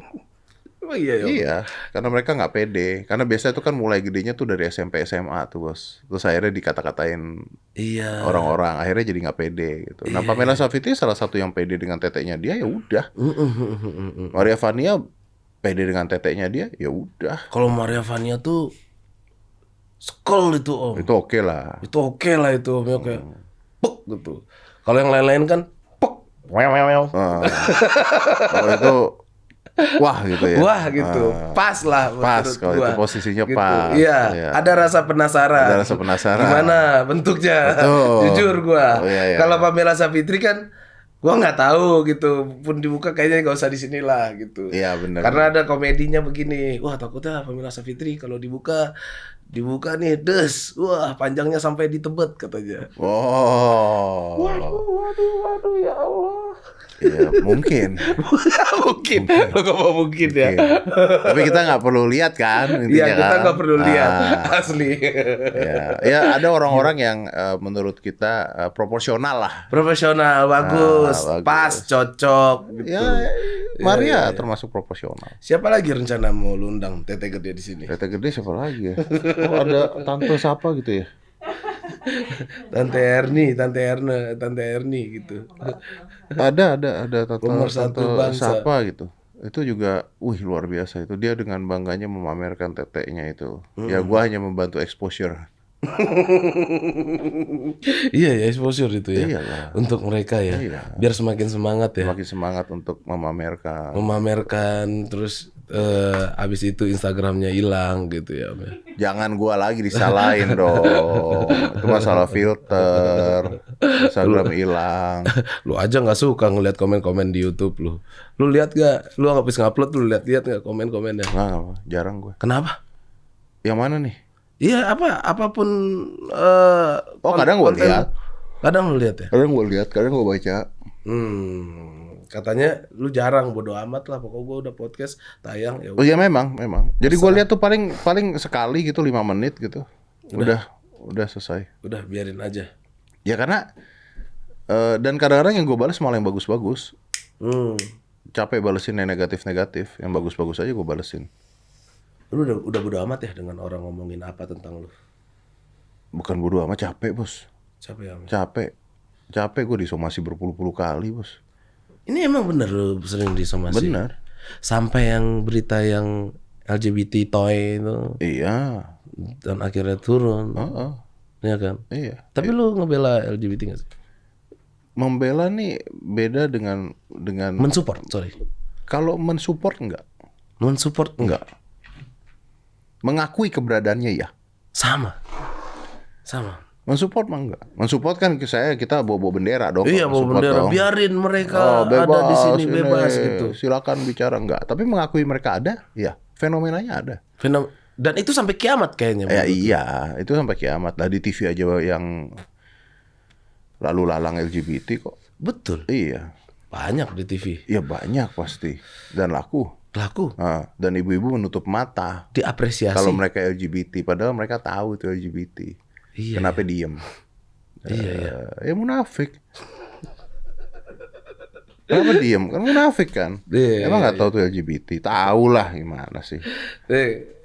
Oh, iya. Iya, karena mereka nggak pede. Karena biasanya tuh kan mulai gedenya tuh dari SMP SMA tuh bos. Terus akhirnya dikata-katain Iya. orang-orang, akhirnya jadi nggak pede gitu. Nah Pamela Savitri salah satu yang pede dengan tetenya dia, ya udah. Maria Vania pede dengan tetenya dia, ya udah. Kalau Maria Vania tuh skol itu Om. Itu oke lah. Itu oke lah itu Om, ya kayak pek gitu. Kalau yang lain-lain kan pek. Kalau itu wah gitu ya. Wah gitu, pas lah. Pas menurut kalau gua. itu posisinya Gitu. pas. Iya, Iya. ada rasa penasaran. Ada rasa penasaran. Gimana bentuknya? Betul. Jujur gua. Oh, iya, iya. Kalau Pamela Savitri kan, gua nggak tahu gitu. Pun dibuka kayaknya nggak usah di sinilah gitu. Iya, benar. Karena ada komedinya begini. Wah takutnya Pamela Savitri kalau dibuka nih, wah panjangnya sampai di Tebet katanya. Oh. Waduh, ya Allah. Iya, mungkin. mungkin. Lo gak mau mungkin ya. Mungkin. Tapi kita nggak perlu lihat kan intinya Iya, kita kan. nggak perlu lihat. Ah, Asli. ya ada orang-orang yang menurut kita proporsional lah. Profesional, bagus, bagus. pas, cocok gitu. Ya, Maria Iya. termasuk proporsional. Siapa lagi rencana mau lu undang Tete Gede di sini? Tete Gede siapa lagi ya? Oh, ada tante siapa gitu ya? Tante Erni, Tante Erni gitu. Ada tante Nomor satu tante bangsa. siapa gitu. Itu juga, luar biasa itu. Dia dengan bangganya memamerkan tetenya itu. Ya gua hanya membantu exposure. Iya ya, exposure itu ya. Iyalah. Untuk mereka ya. Iya. Biar semakin semangat ya. Semakin semangat untuk memamerkan. Memamerkan terus abis itu Instagramnya hilang gitu ya. Jangan gua lagi disalahin dong. Itu masalah filter. Instagram hilang. Lu aja nggak suka ngeliat komen-komen di YouTube lu. Lu lihat gak? Lu habis ngupload lu lihat nggak komen-komennya? Nah, jarang gua. Kenapa? Yang mana nih? Iya apapun. Kadang gua lihat. Kadang lu lihat ya. Kadang gua lihat, kadang gua baca. Katanya lu jarang, bodo amat lah. Pokoknya gua udah podcast tayang ya. Oh iya memang. Jadi gue lihat tuh paling sekali gitu 5 menit gitu. Udah selesai. Udah biarin aja. Ya karena dan kadang-kadang yang gue balas malah yang bagus-bagus. Capek balesin yang negatif-negatif, yang bagus-bagus aja gue balesin. Lu udah bodo amat ya dengan orang ngomongin apa tentang lu? Bukan bodo amat, capek bos. Capek ya? Capek gue disomasi berpuluh-puluh kali bos. Ini emang bener lu sering disomasi? Bener. Sampai yang berita yang LGBT toy itu Iya. dan akhirnya turun. Iya kan? Iya. Tapi lu ngebela LGBT gak sih? Membela nih beda dengan Mensupport, sorry. kalau mensupport enggak. Mensupport enggak. Mengakui keberadaannya ya. Sama. Mensupport mah enggak. Mensupport kan kita bawa bendera dong. Iya, bawa Mensupport bendera. dong. Biarin mereka Bebas, ada di sini ini, bebas gitu. Silakan bicara enggak. Tapi mengakui mereka ada, ya fenomenanya ada. Dan itu sampai kiamat kayaknya. Ya iya, itu sampai kiamat lah di TV aja yang lalu lalang LGBT kok. Betul. Iya. Banyak di TV. Ya banyak pasti dan laku. Dan ibu-ibu menutup mata Diapresiasi. kalau mereka LGBT, padahal mereka tahu itu LGBT. Iya, Kenapa diem? Iya. Ya munafik. Kenapa diem? Kan munafik kan. Iya, Emang nggak tahu tuh LGBT? Tahu lah gimana sih.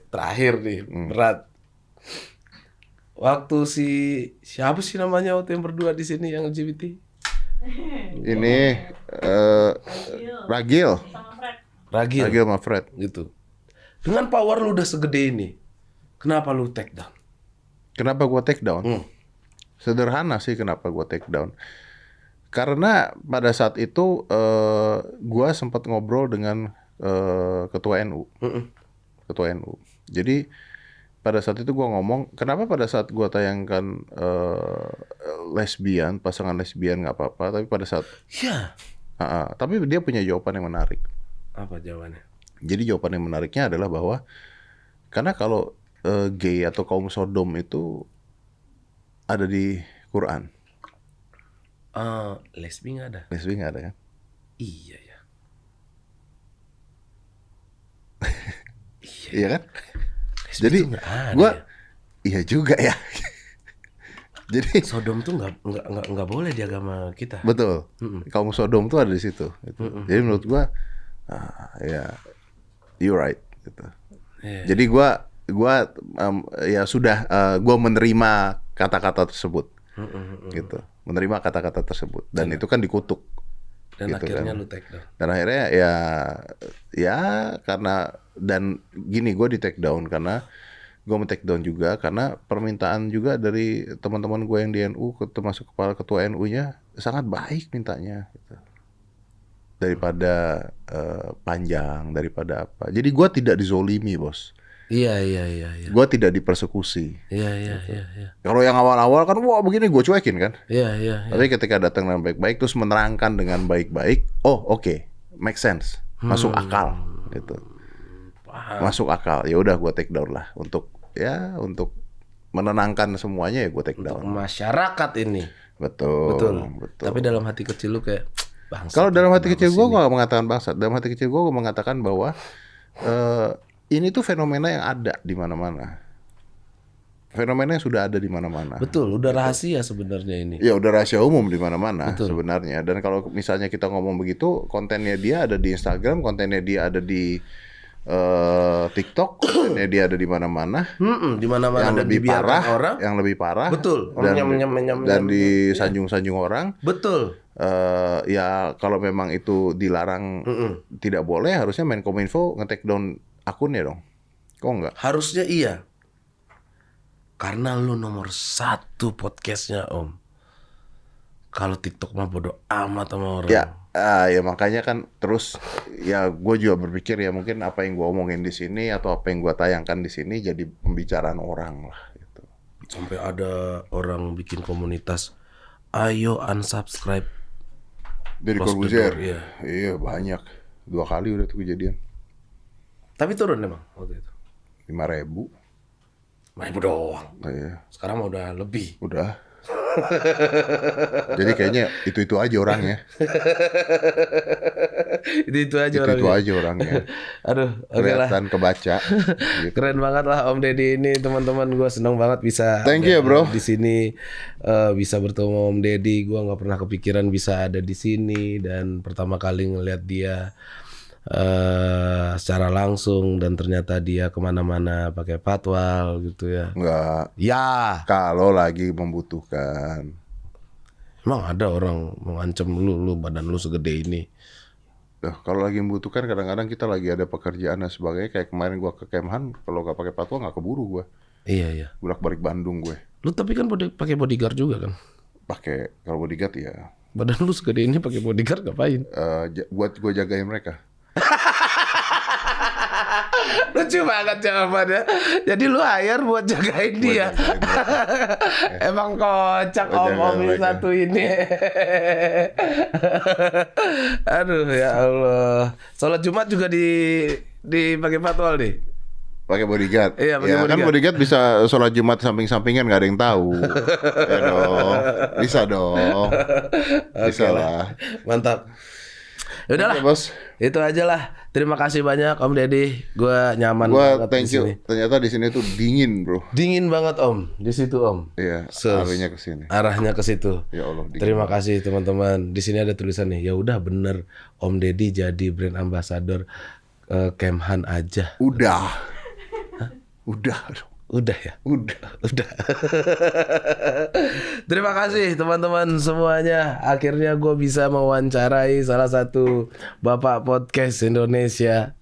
Terakhir nih, berat. Waktu siapa sih namanya waktu yang berdua di sini yang LGBT? Ini Ragil Sama Fred. Ragil sama Fred. gitu. Dengan power lu udah segede ini, kenapa lu take down? Kenapa gua take down? Sederhana sih kenapa gua take down. Karena pada saat itu gua sempat ngobrol dengan ketua NU. Ketua NU. Jadi pada saat itu gua ngomong, kenapa pada saat gua tayangkan pasangan lesbian nggak apa-apa, tapi pada saat Iya. tapi dia punya jawaban yang menarik. Apa jawabannya? Jadi jawaban yang menariknya adalah bahwa karena kalau gay atau kaum Sodom itu ada di Quran. Lesbi nggak ada? Lesbi nggak ada kan? Iya ya. Iya kan? Lesbi Jadi tuh nggak ada gua ya? iya juga ya. Jadi Sodom tuh nggak boleh di agama kita. betul. Kaum Sodom tuh ada di situ. Gitu. Jadi menurut gua ya you right gitu. Iya. Jadi gua ya sudah gua menerima kata-kata tersebut. Gitu. Menerima kata-kata tersebut dan itu kan dikutuk. Dan gitu akhirnya kan. lu take down. Dan akhirnya ya karena dan gini gue di take down karena gue men-take down juga karena permintaan juga dari teman-teman gue yang di NU termasuk kepala ketua NU-nya sangat baik mintanya gitu. daripada panjang, daripada apa. Jadi gue tidak dizolimi, bos. Iya. Gue tidak dipersekusi. Iya. Kalau yang awal-awal kan, wah begini gue cuekin kan. Iya. Tapi ketika datang dengan baik-baik, terus menerangkan dengan baik-baik, oh oke, make sense, masuk akal, gitu. Masuk akal. Ya udah gue take down lah untuk menenangkan semuanya ya gue take down. Masyarakat ini. Betul. Tapi dalam hati kecil lu kayak bangsat. Kalau dalam hati kecil gue gak mengatakan bangsat. Dalam hati kecil gue mengatakan bahwa ini tuh fenomena yang ada di mana-mana. Fenomena yang sudah ada di mana-mana. Betul, udah rahasia sebenarnya ini. Ya udah rahasia umum di mana-mana sebenarnya. Dan kalau misalnya kita ngomong begitu, kontennya dia ada di Instagram, kontennya dia ada di TikTok, kontennya dia ada di mana-mana. Di mana-mana Yang dan lebih dibiarkan parah, orang. yang lebih parah. Betul. Dan disanjung-sanjung orang. Betul. Ya kalau memang itu dilarang, tidak boleh, harusnya Menkominfo nge-take down akunnya dong. Kok enggak? Harusnya iya. Karena lu nomor 1 podcastnya, Om. Kalau TikTok mah bodo amat sama orang. Ya makanya kan terus ya gue juga berpikir ya mungkin apa yang gue omongin di sini atau apa yang gue tayangkan di sini jadi pembicaraan orang lah gitu. Sampai ada orang bikin komunitas, ayo unsubscribe Dari Close the Corbuzier. door, iya. Iya banyak. 2 kali udah tuh kejadian. Tapi turun emang waktu itu 5.000. 5.000 doang. Iya. Sekarang mah udah lebih. Udah. Jadi kayaknya itu aja orangnya. Itu aja Itu orangnya. aja orangnya. Aduh, oke lah. Kelihatan kebaca. Gitu. Keren banget lah Om Deddy ini, teman-teman. Gue seneng banget bisa Thank you, bro. di sini, bisa bertemu Om Deddy. Gue nggak pernah kepikiran bisa ada di sini, dan pertama kali ngeliat dia secara langsung, dan ternyata dia kemana-mana pakai patwal gitu ya. Enggak. Ya, Kalau lagi membutuhkan. emang ada orang mengancam lu badan lu segede ini. Kalau lagi membutuhkan kadang-kadang kita lagi ada pekerjaan dan sebagainya. Kayak kemarin gua ke Kemhan, kalau nggak pakai patwal nggak keburu gua. Iya. Bolak-balik Bandung gue. Lu tapi kan pakai bodyguard juga kan? Pakai kalau bodyguard ya. Badan lu segede ini pakai bodyguard ngapain? Buat gue jagain mereka. Lucu banget jawabannya. Jadi lu hire buat jagain dia. Emang kocak Buat jagain om mereka. satu ini. Aduh ya Allah. Sholat Jumat juga dipakai patwal nih. Pakai bodyguard. Iya, pakai Ya kan bodyguard. bodyguard bisa sholat Jumat samping-sampingan nggak ada yang tahu. Ya dong. Bisa dong. Bisa Oke lah. Mantap. Yaudahlah. Oke, bos. Itu aja lah. Terima kasih banyak Om Deddy. Gua nyaman Gua banget thank di you. sini. Ternyata di sini tuh dingin, bro. Dingin banget Om di situ Om. Iya, Sus. arahnya ke sini. Arahnya ke situ. Ya Allah, dingin. Terima kasih teman-teman. Di sini ada tulisan nih. Ya udah bener Om Deddy jadi brand ambassador Kemhan aja. Udah. Udah. Udah ya. Udah. Udah. Terima kasih teman-teman semuanya. Akhirnya gue bisa mewawancarai salah satu bapak podcast Indonesia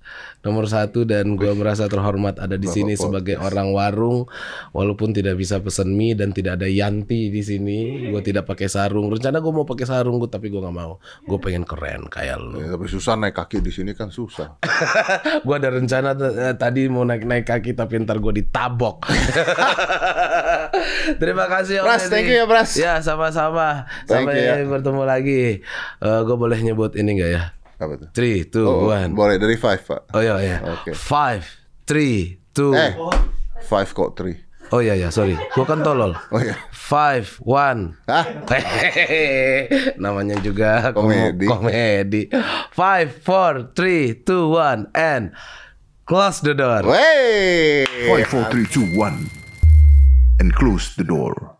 nomor 1, dan gue merasa terhormat ada di Bapak sini podcast. sebagai orang warung, walaupun tidak bisa pesen mie dan tidak ada Yanti di sini. Gue tidak pakai sarung. Rencana gue mau pakai sarung, tapi gue nggak mau. Gue pengen keren kayak lu. Ya, tapi susah naik kaki di sini kan susah. Gue ada rencana tadi mau naik kaki, tapi ntar gue ditabok. Terima kasih Om Pras, Deddy. thank you ya, Pras. Ya sama-sama. Thank Sampai you ya. bertemu lagi. Gue boleh nyebut ini nggak ya? Apa tuh? 3, 2, Oh, 1. boleh dari 5, Pak. Oh iya. Oke. 5, 3, 2. 5 kok 3. Oh iya, sorry. Gue kan tolol. Oh iya. 5, 1. Hah? Namanya juga Komedi. komedi. 5, 4, 3, 2, 1, and close the door. Wey. 5, 4, 3, 2, 1. And close the door.